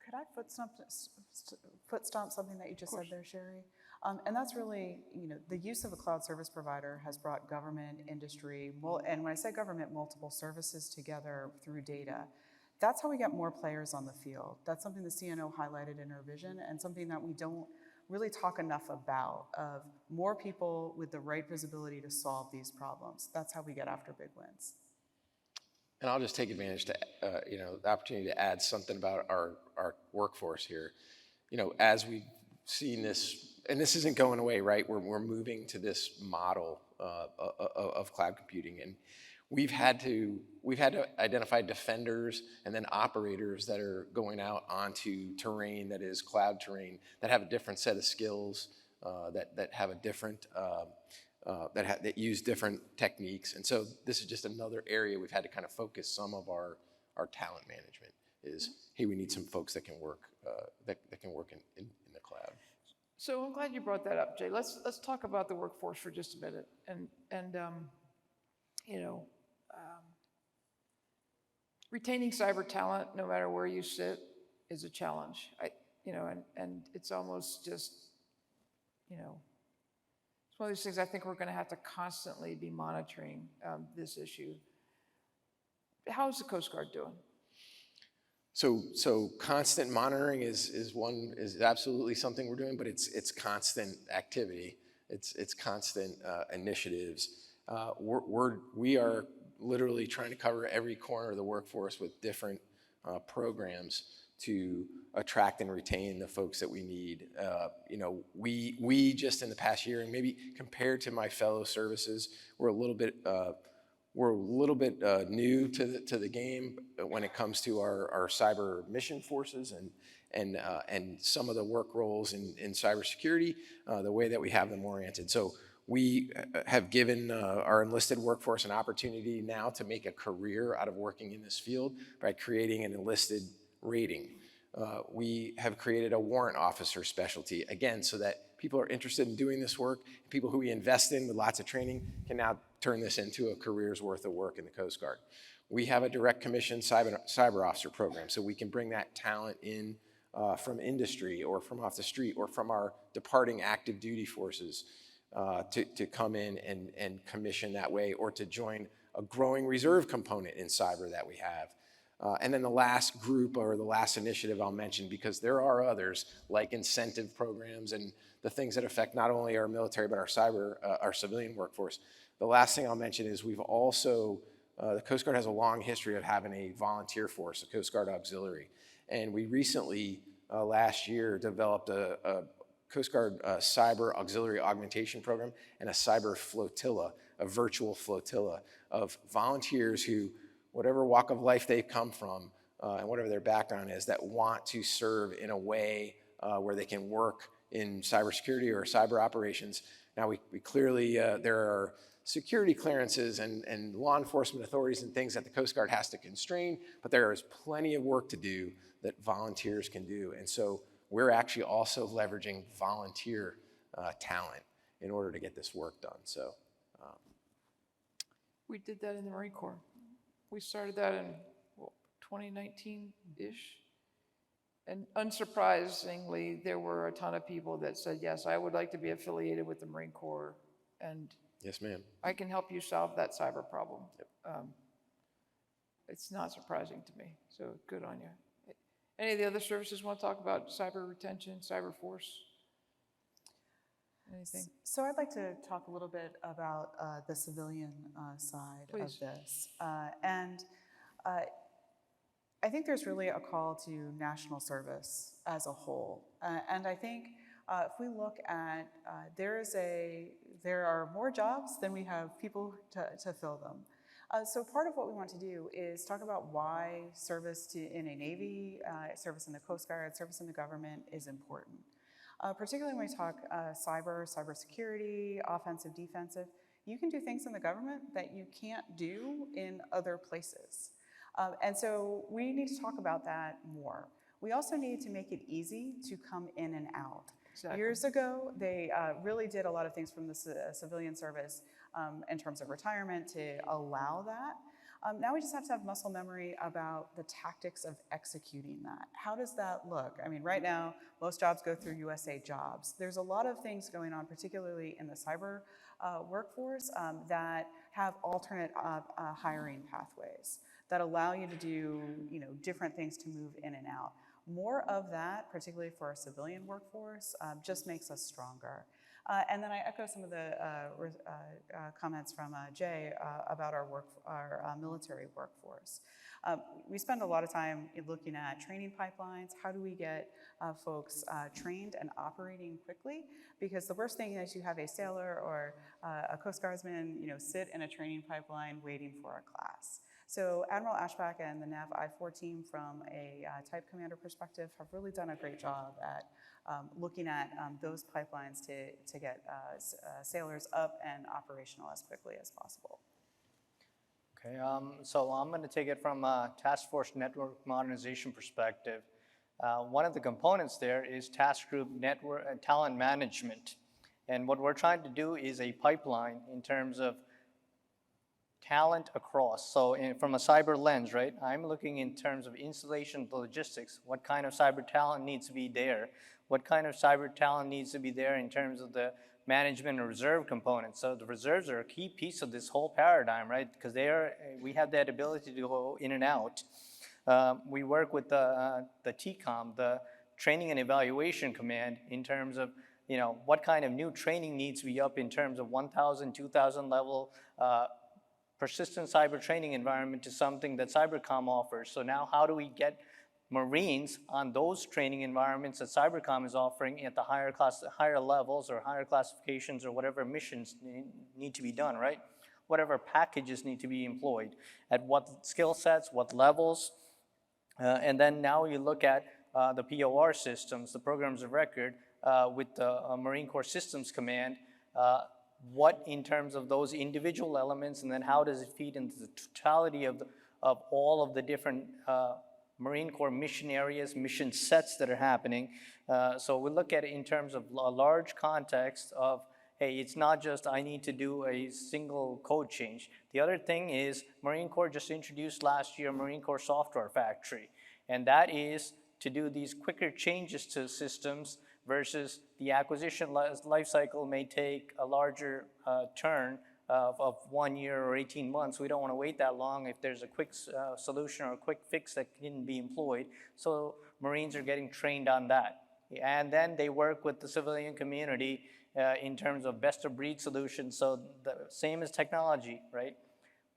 Could I foot stomp something that you just said there, Sherry? And that's really, the use of a cloud service provider has brought government, industry, and when I say government, multiple services together through data. That's how we get more players on the field. That's something the CNO highlighted in her vision, and something that we don't really talk enough about, of more people with the right visibility to solve these problems. That's how we get after big wins. And I'll just take advantage to, the opportunity to add something about our workforce here. As we've seen this, and this isn't going away, right? We're moving to this model of cloud computing, and we've had to identify defenders and then operators that are going out onto terrain that is cloud terrain, that have a different set of skills, that have a different that use different techniques. And so this is just another area we've had to kind of focus some of our talent management is, hey, we need some folks that can work that can work in the cloud. So I'm glad you brought that up, Jay. Let's talk about the workforce for just a minute. Retaining cyber talent, no matter where you sit, is a challenge. And it's almost just, it's one of those things I think we're going to have to constantly be monitoring this issue. How's the Coast Guard doing? So constant monitoring is absolutely something we're doing, but it's constant activity. It's constant initiatives. We are literally trying to cover every corner of the workforce with different programs to attract and retain the folks that we need. You know, we just in the past year, and maybe compared to my fellow services, we're a little bit new to the game when it comes to our cyber mission forces and some of the work roles in cybersecurity, the way that we have them oriented. So we have given our enlisted workforce an opportunity now to make a career out of working in this field by creating an enlisted rating. We have created a warrant officer specialty, again, so that people are interested in doing this work. People who we invest in with lots of training can now turn this into a career's worth of work in the Coast Guard. We have a direct commission cyber officer program, so we can bring that talent in from industry or from off the street or from our departing active duty forces to come in and commission that way, or to join a growing reserve component in cyber that we have. And then the last group, or the last initiative I'll mention, because there are others like incentive programs and the things that affect not only our military but our civilian workforce. The last thing I'll mention is we've also, the Coast Guard has a long history of having a volunteer force, a Coast Guard auxiliary. And we recently, last year, developed a Coast Guard cyber auxiliary augmentation program and a cyber flotilla, a virtual flotilla of volunteers who, whatever walk of life they come from and whatever their background is, that want to serve in a way where they can work in cybersecurity or cyber operations. Now we clearly, there are security clearances and law enforcement authorities and things that the Coast Guard has to constrain, but there is plenty of work to do that volunteers can do. And so we're actually also leveraging volunteer talent in order to get this work done. So We did that in the Marine Corps. We started that in 2019-ish. And unsurprisingly, there were a ton of people that said, yes, I would like to be affiliated with the Marine Corps, and yes, ma'am. I can help you solve that cyber problem. Yep. It's not surprising to me, so good on you. Any of the other services want to talk about cyber retention, cyber force? Anything? So I'd like to talk a little bit about the civilian side Please. of this. I think there's really a call to national service as a whole. And I think if we look at, there are more jobs than we have people to fill them. So part of what we want to do is talk about why service in a Navy, service in the Coast Guard, service in the government is important. Particularly when we talk cybersecurity, offensive, defensive, you can do things in the government that you can't do in other places. And so we need to talk about that more. We also need to make it easy to come in and out. Exactly. Years ago, they really did a lot of things from the civilian service in terms of retirement to allow that. Now we just have to have muscle memory about the tactics of executing that. How does that look? I mean, right now, most jobs go through USA Jobs. There's a lot of things going on, particularly in the cyber workforce, that have alternate hiring pathways that allow you to do, different things to move in and out. More of that, particularly for our civilian workforce, just makes us stronger. And then I echo some of the comments from Jay about our military workforce. We spend a lot of time looking at training pipelines. How do we get folks trained and operating quickly? Because the worst thing is you have a sailor or a Coast Guardsman, sit in a training pipeline waiting for a class. So Admiral Ashback and the NAV I-4 team, from a type commander perspective, have really done a great job at looking at those pipelines to get sailors up and operational as quickly as possible. Okay, so I'm going to take it from a task force network modernization perspective. One of the components there is task group network talent management. And what we're trying to do is a pipeline in terms of talent across. So from a cyber lens, right, I'm looking in terms of installation logistics. What kind of cyber talent needs to be there? What kind of cyber talent needs to be there in terms of the management and reserve components? So the reserves are a key piece of this whole paradigm, right? Because we have that ability to go in and out. we work with the TCOM, the Training and Evaluation Command, in terms of what kind of new training needs to be up in terms of 1,000, 2,000 level persistent cyber training environment to something that Cybercom offers. So now how do we get Marines on those training environments that Cybercom is offering at the higher levels or higher classifications or whatever missions need to be done, right? Whatever packages need to be employed, at what skill sets, what levels, and then now you look at the POR systems, the programs of record, with the Marine Corps Systems Command, what in terms of those individual elements, and then how does it feed into the totality of all of the different Marine Corps mission areas, mission sets that are happening. So we look at it in terms of a large context of, hey, it's not just I need to do a single code change. The other thing is Marine Corps just introduced last year Marine Corps Software Factory, and that is to do these quicker changes to systems versus the acquisition life cycle may take a larger turn of 1 year or 18 months. We don't want to wait that long if there's a quick solution or a quick fix that can be employed. So Marines are getting trained on that. And then they work with the civilian community in terms of best of breed solutions. So the same as technology, right?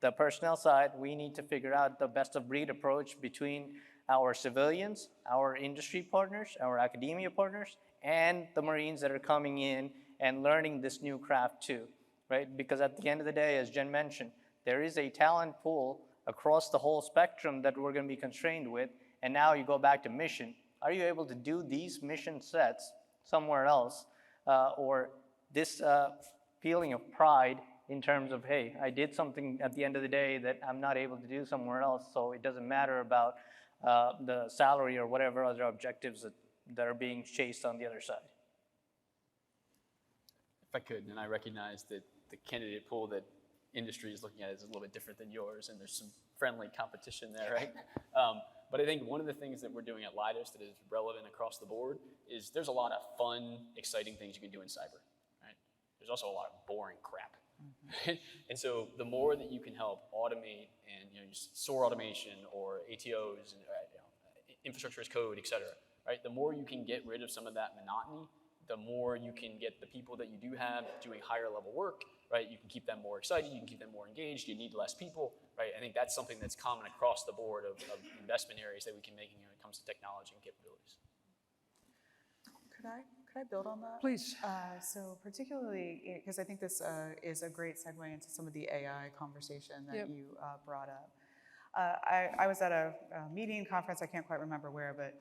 The personnel side, we need to figure out the best of breed approach between our civilians, our industry partners, our academia partners, and the Marines that are coming in and learning this new craft too, right? Because at the end of the day, as Jen mentioned, there is a talent pool across the whole spectrum that we're going to be constrained with. And now you go back to mission. Are you able to do these mission sets somewhere else? Or this feeling of pride in terms of, hey, I did something at the end of the day that I'm not able to do somewhere else, so it doesn't matter about the salary or whatever other objectives that are being chased on the other side. If I could, and I recognize that the candidate pool that industry is looking at is a little bit different than yours, and there's some friendly competition there, right? But I think one of the things that we're doing at Leidos that is relevant across the board is there's a lot of fun, exciting things you can do in cyber, right? There's also a lot of boring crap. Mm-hmm. And so the more that you can help automate and use SOAR automation or ATOs and infrastructure as code, et cetera, right? The more you can get rid of some of that monotony, the more you can get the people that you do have doing higher level work, right? You can keep them more excited, you can keep them more engaged, you need less people, right? I think that's something that's common across the board of investment areas that we can make when it comes to technology and capabilities. Could I build on that? Please. So particularly, because I think this is a great segue into some of the AI conversation that you brought up. I was at a meeting conference, I can't quite remember where, but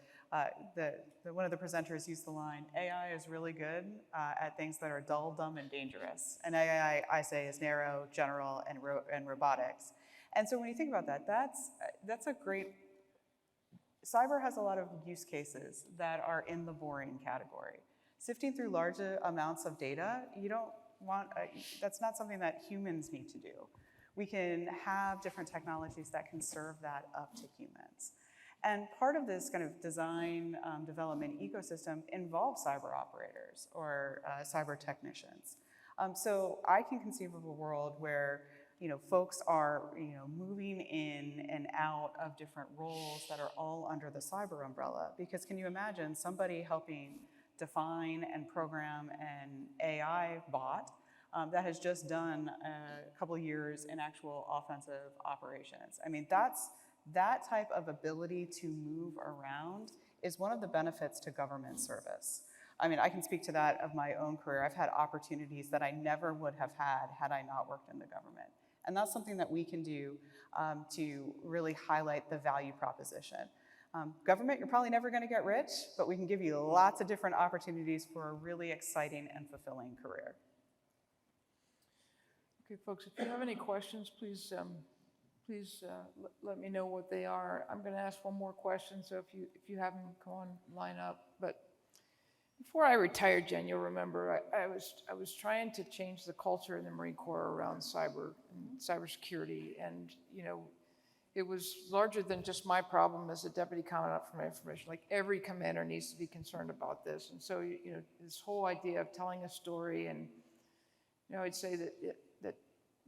one of the presenters used the line, AI is really good at things that are dull, dumb, and dangerous. And AI, I say, is narrow, general, and robotics. And so when you think about that, that's a great, cyber has a lot of use cases that are in the boring category. Sifting through large amounts of data, you don't want, that's not something that humans need to do. We can have different technologies that can serve that up to humans. And part of this kind of design development ecosystem involves cyber operators or cyber technicians. So I can conceive of a world where folks are moving in and out of different roles that are all under the cyber umbrella. Because can you imagine somebody helping define and program an AI bot that has just done a couple of years in actual offensive operations? I mean, that type of ability to move around is one of the benefits to government service. I mean, I can speak to that of my own career. I've had opportunities that I never would have had I not worked in the government. And that's something that we can do to really highlight the value proposition. Government, you're probably never going to get rich, but we can give you lots of different opportunities for a really exciting and fulfilling career. Okay, folks, if you have any questions, please let me know what they are. I'm going to ask one more question, so if you have them, come on, line up. But before I retired, Jen, you'll remember I was trying to change the culture in the Marine Corps around cyber and cybersecurity, and it was larger than just my problem as a deputy commandant for my information. Like every commander needs to be concerned about this, and so this whole idea of telling a story, and I'd say that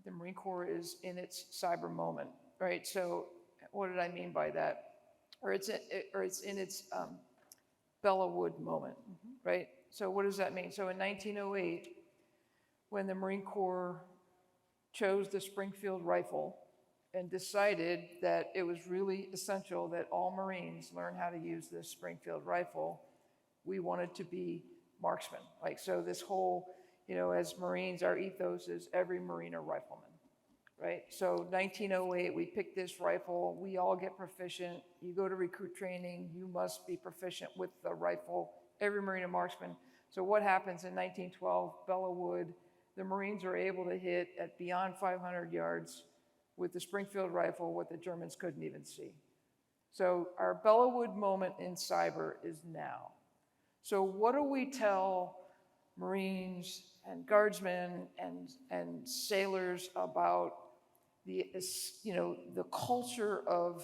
the Marine Corps is in its cyber moment, right? So what did I mean by that? or it's in its Bella Wood moment, right? So what does that mean? So in 1908, when the Marine Corps chose the Springfield rifle and decided that it was really essential that all Marines learn how to use this Springfield rifle, we wanted to be marksmen. Like, so this whole, as Marines, our ethos is every Marine a rifleman, right? So 1908, we picked this rifle, we all get proficient. You go to recruit training, you must be proficient with the rifle, every Marine a marksman. So what happens in 1912, Bella Wood, the Marines are able to hit at beyond 500 yards with the Springfield rifle what the Germans couldn't even see. So our Bella Wood moment in cyber is now. So what do we tell Marines and guardsmen and sailors about the culture of,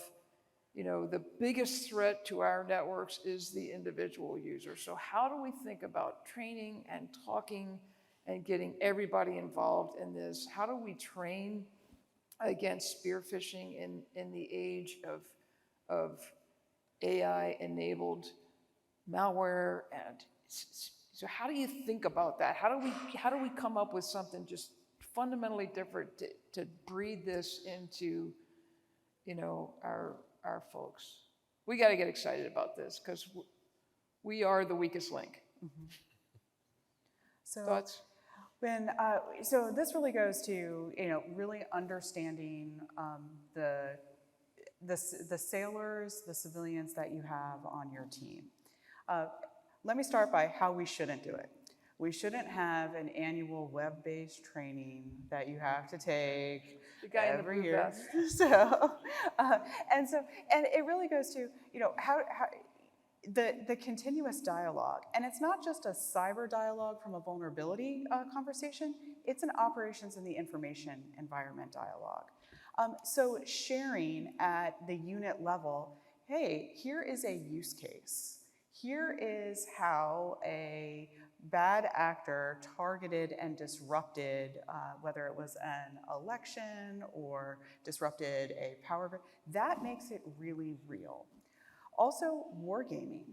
the biggest threat to our networks is the individual user. So how do we think about training and talking and getting everybody involved in this? How do we train against spear phishing in the age of AI-enabled malware? And so how do you think about that? How do we come up with something just fundamentally different to breed this into, our folks? We got to get excited about this because we are the weakest link. So Thoughts? So this really goes to, really understanding the sailors, the civilians that you have on your team. Let me start by how we shouldn't do it. We shouldn't have an annual web-based training that you have to take every year. And it really goes to, how the continuous dialogue. And it's not just a cyber dialogue from a vulnerability conversation, it's an operations in the information environment dialogue. So sharing at the unit level, hey, here is a use case. Here is how a bad actor targeted and disrupted, whether it was an election or disrupted a power grid. That makes it really real. Also, wargaming.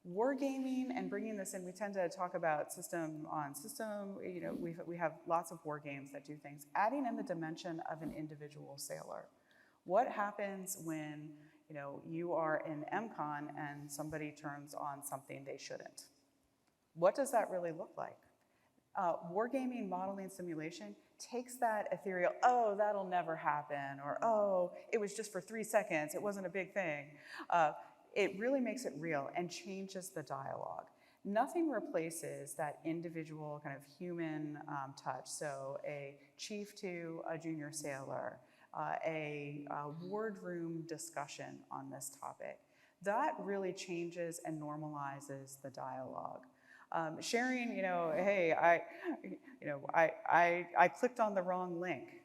Wargaming and bringing this in, we tend to talk about system on system. We have lots of war games that do things. Adding in the dimension of an individual sailor. What happens when you are in MCON and somebody turns on something they shouldn't? What does that really look like? Wargaming modeling simulation takes that ethereal, oh, that'll never happen, or oh, it was just for 3 seconds, it wasn't a big thing. It really makes it real and changes the dialogue. Nothing replaces that individual kind of human touch. So a chief to a junior sailor, a wardroom discussion on this topic. That really changes and normalizes the dialogue. Sharing, hey, I clicked on the wrong link.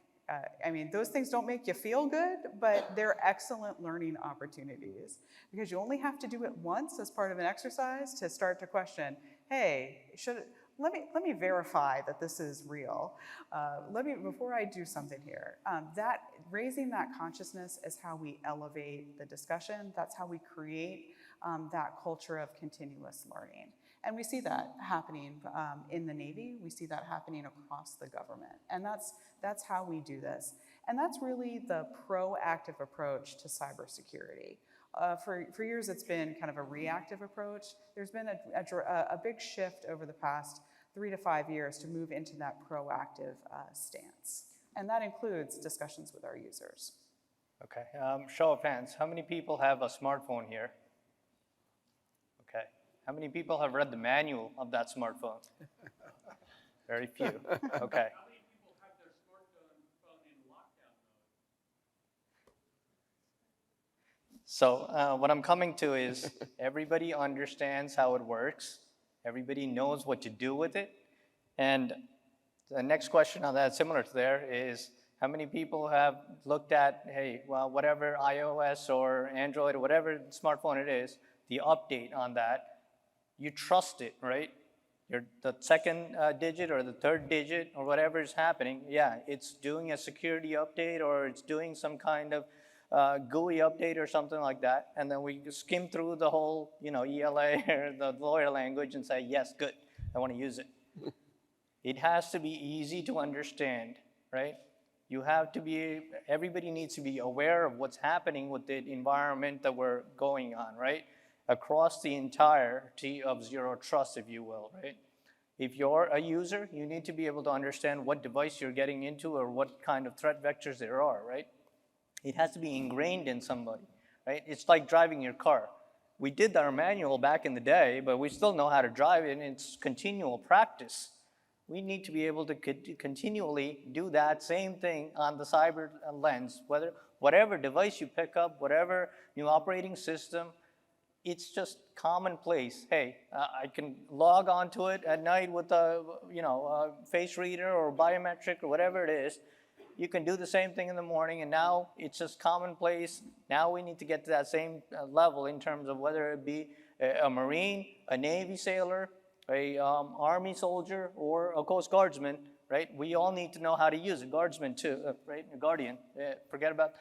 Those things don't make you feel good, but they're excellent learning opportunities because you only have to do it once as part of an exercise to start to question, hey, let me verify that this is real. Before I do something here. Raising that consciousness is how we elevate the discussion. That's how we create that culture of continuous learning. And we see that happening in the Navy. We see that happening across the government. And that's how we do this. And that's really the proactive approach to cybersecurity. For years, it's been kind of a reactive approach. There's been a big shift over the past 3 to 5 years to move into that proactive stance. And that includes discussions with our users. Okay, show of hands. How many people have a smartphone here? Okay. How many people have read the manual of that smartphone? Very few. Okay. How many people have their smartphone in lockdown mode? So what I'm coming to is everybody understands how it works. Everybody knows what to do with it. And the next question on that, similar to there, is how many people have looked at, hey, well, whatever iOS or Android or whatever smartphone it is, the update on that, you trust it, right? The second digit or the third digit or whatever is happening, yeah, it's doing a security update or it's doing some kind of GUI update or something like that, and then we skim through the whole, ELA or the lawyer language and say, yes, good, I want to use it. It has to be easy to understand, right? Everybody needs to be aware of what's happening with the environment that we're going on, right? Across the entirety of zero trust, if you will, right? If you're a user, you need to be able to understand what device you're getting into or what kind of threat vectors there are, right? It has to be ingrained in somebody, right? It's like driving your car. We did our manual back in the day, but we still know how to drive it, and it's continual practice. We need to be able to continually do that same thing on the cyber lens, whatever device you pick up, whatever new operating system, it's just commonplace. Hey, I can log onto it at night with a face reader or biometric or whatever it is. You can do the same thing in the morning, and now it's just commonplace. Now we need to get to that same level in terms of whether it be a Marine, a Navy sailor, a Army soldier, or a Coast Guardsman, right? We all need to know how to use it. Guardsman too, right? A Guardian, forget about.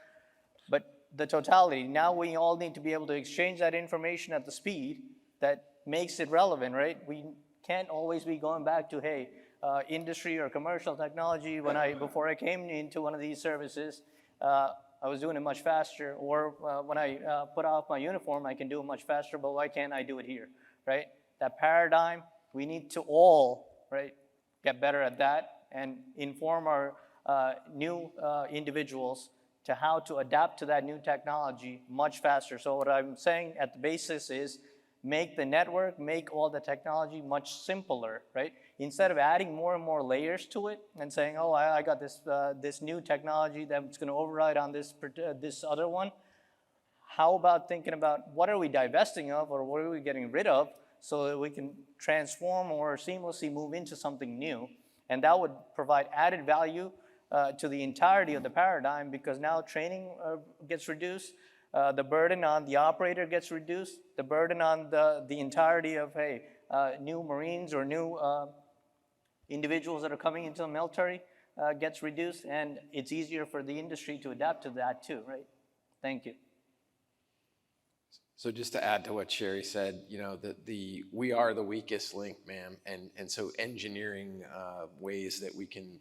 But the totality, now we all need to be able to exchange that information at the speed that makes it relevant, right? We can't always be going back to, hey, industry or commercial technology. Before I came into one of these services, I was doing it much faster, or when I put off my uniform, I can do it much faster, but why can't I do it here, right? That paradigm, we need to all, right, get better at that and inform our new individuals to how to adapt to that new technology much faster. So what I'm saying at the basis is make the network, make all the technology much simpler, right? Instead of adding more and more layers to it and saying, oh, I got this new technology that's going to override on this other one, how about thinking about what are we divesting of or what are we getting rid of so that we can transform or seamlessly move into something new? And that would provide added value to the entirety of the paradigm, because now training gets reduced, the burden on the operator gets reduced, the burden on the entirety of, hey, new Marines or new individuals that are coming into the military gets reduced, and it's easier for the industry to adapt to that too, right? Thank you. So just to add to what Sherry said, we are the weakest link, ma'am, and so engineering ways that we can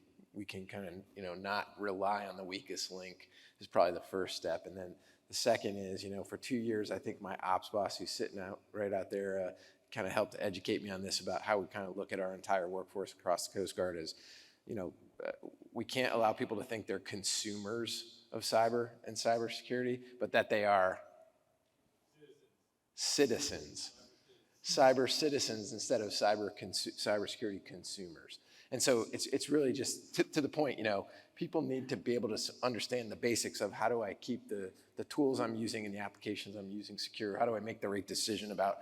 kind of not rely on the weakest link is probably the first step. And then the second is, for 2 years, I think my ops boss, who's sitting right out there, kind of helped educate me on this about how we kind of look at our entire workforce across the Coast Guard as, we can't allow people to think they're consumers of cyber and cybersecurity, but that they are citizens, cyber citizens instead of cybersecurity consumers. And so it's really just to the point, people need to be able to understand the basics of how do I keep the tools I'm using and the applications I'm using secure? How do I make the right decision about,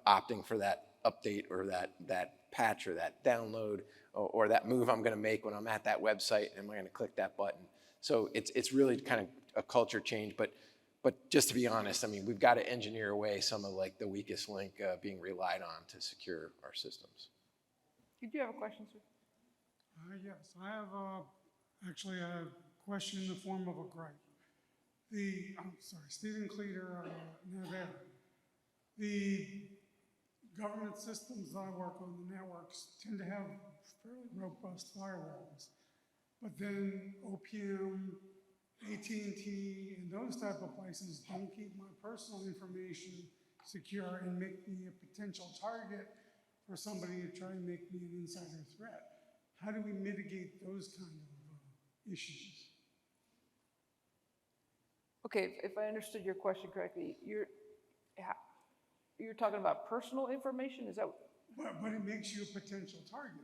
opting for that update or that patch or that download or that move I'm going to make when I'm at that website? Am I going to click that button? So it's really kind of a culture change, but just to be honest, we've got to engineer away some of the weakest link being relied on to secure our systems. Did you have a question, sir? Yes, I have actually a question in the form of a gripe. Stephen Cleater, Nevada. The government systems that I work on, the networks, tend to have fairly robust firewalls. But then OPM, AT&T, and those type of places don't keep my personal information secure and make me a potential target for somebody to try and make me an insider threat. How do we mitigate those kind of issues? Okay, if I understood your question correctly, you're talking about personal information? Is that? But it makes you a potential target.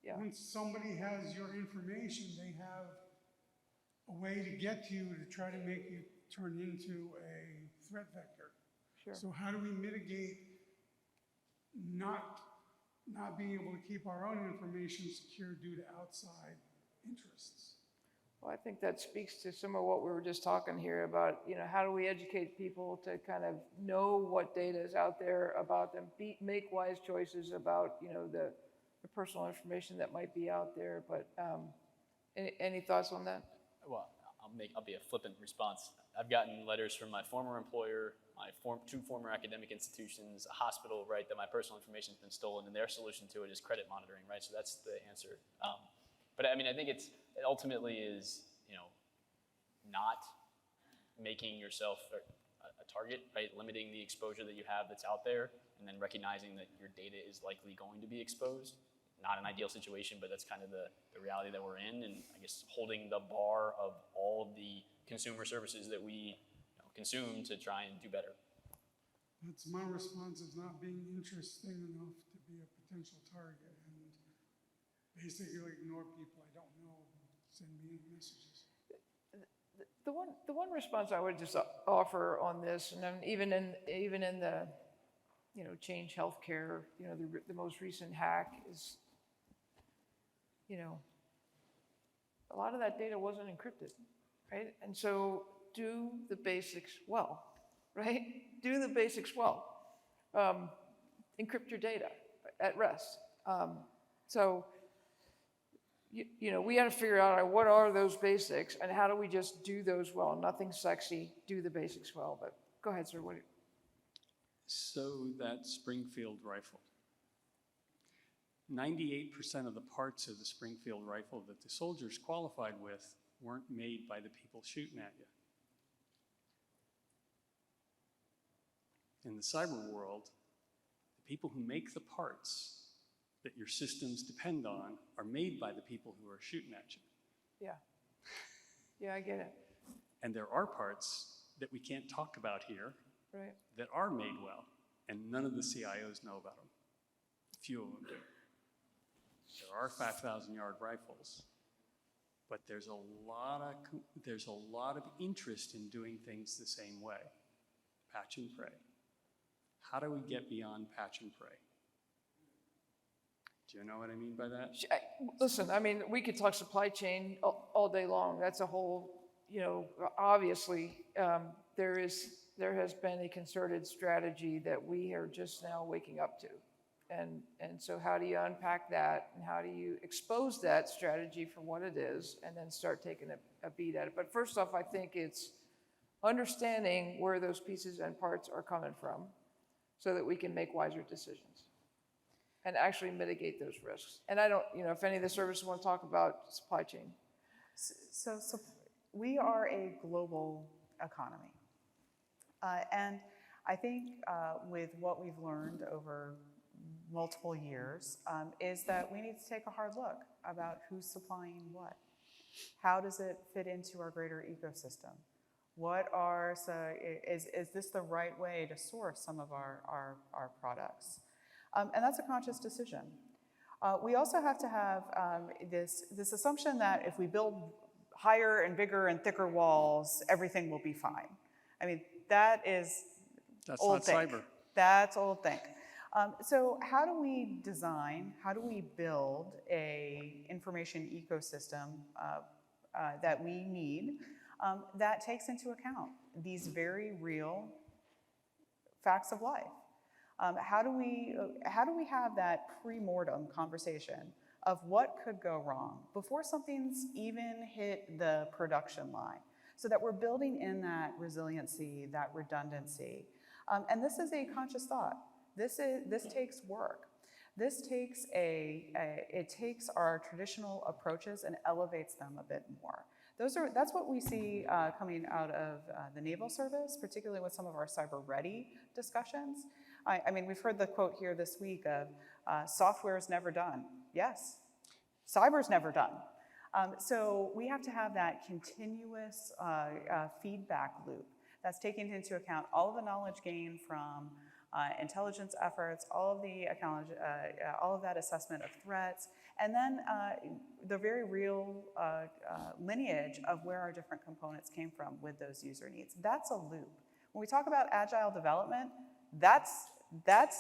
Yeah. Once somebody has your information, they have a way to get to you to try to make you turn into a threat vector. Sure. So how do we mitigate not being able to keep our own information secure due to outside interests? Well, I think that speaks to some of what we were just talking here about, how do we educate people to kind of know what data is out there about them, make wise choices about, the personal information that might be out there. But any thoughts on that? Well, I'll be a flippant response. I've gotten letters from my former employer, two former academic institutions, a hospital, right, that my personal information's been stolen, and their solution to it is credit monitoring, right? So that's the answer. But I mean, I think it ultimately is, not making yourself a target, right? Limiting the exposure that you have that's out there, and then recognizing that your data is likely going to be exposed. Not an ideal situation, but that's kind of the reality that we're in, and I guess holding the bar of all of the consumer services that we consume to try and do better. That's my response, is not being interesting enough to be a potential target, and basically ignore people I don't know, send me messages. The one response I would just offer on this, and even in the, Change Healthcare, the most recent hack is, a lot of that data wasn't encrypted, right? And so do the basics well, right? Do the basics well. Encrypt your data at rest. We got to figure out what are those basics and how do we just do those well. Nothing sexy, do the basics well. But go ahead, sir. So that Springfield rifle. 98% of the parts of the Springfield rifle that the soldiers qualified with weren't made by the people shooting at you. In the cyber world, the people who make the parts that your systems depend on are made by the people who are shooting at you. Yeah. Yeah, I get it. And there are parts that we can't talk about here, right, that are made well, and none of the CIOs know about them. Few of them do. There are 5,000-yard rifles, but there's a lot of interest in doing things the same way. Patch and pray. How do we get beyond patch and pray? Do you know what I mean by that? Listen, I mean, we could talk supply chain all day long. That's a whole, obviously, there has been a concerted strategy that we are just now waking up to. And so how do you unpack that, and how do you expose that strategy for what it is, and then start taking a beat at it? But first off, I think it's understanding where those pieces and parts are coming from so that we can make wiser decisions and actually mitigate those risks. And I don't, if any of the services want to talk about supply chain. So we are a global economy. And I think with what we've learned over multiple years is that we need to take a hard look about who's supplying what. How does it fit into our greater ecosystem? Is this the right way to source some of our products? And that's a conscious decision. We also have to have this assumption that if we build higher and bigger and thicker walls, everything will be fine. I mean, that's old think. Cyber. That's old think. So how do we design, how do we build a information ecosystem that we need that takes into account these very real facts of life? How do we have that pre-mortem conversation of what could go wrong before something's even hit the production line, so that we're building in that resiliency, that redundancy? And this is a conscious thought. This takes work. This takes it takes our traditional approaches and elevates them a bit more. That's what we see coming out of the Naval Service, particularly with some of our cyber ready discussions. I mean, we've heard the quote here this week of software is never done. Yes, cyber's never done. So we have to have that continuous feedback loop that's taking into account all of the knowledge gained from intelligence efforts, all of that assessment of threats, and then the very real lineage of where our different components came from with those user needs. That's a loop. When we talk about agile development, that's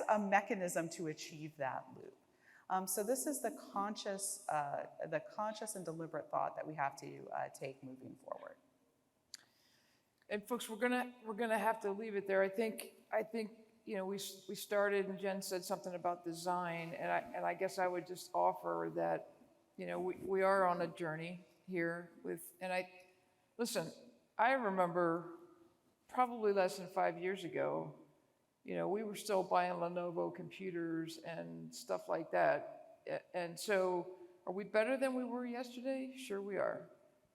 a mechanism to achieve that loop. So this is the conscious and deliberate thought that we have to take moving forward. And folks, we're gonna have to leave it there. I think we started, and Jen said something about design, and I guess I would just offer that we are on a journey here with, and listen, I remember probably less than 5 years ago, you know, we were still buying Lenovo computers and stuff like that. And so are we better than we were yesterday? Sure we are.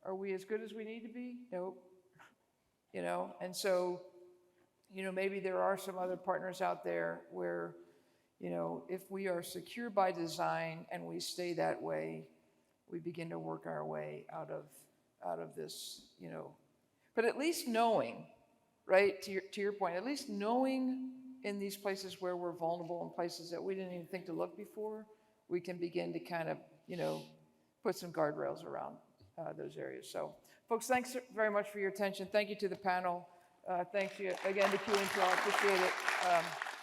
Are we as good as we need to be? Nope. You know, and so, you know, maybe there are some other partners out there where, you know, if we are secure by design and we stay that way, we begin to work our way out of this, you know. But at least knowing, right, to your point, at least knowing in these places where we're vulnerable, in places that we didn't even think to look before, we can begin to kind of, you know, put some guardrails around those areas. So, folks, thanks very much for your attention. Thank you to the panel. Thanks you again to Q and Q. I appreciate it.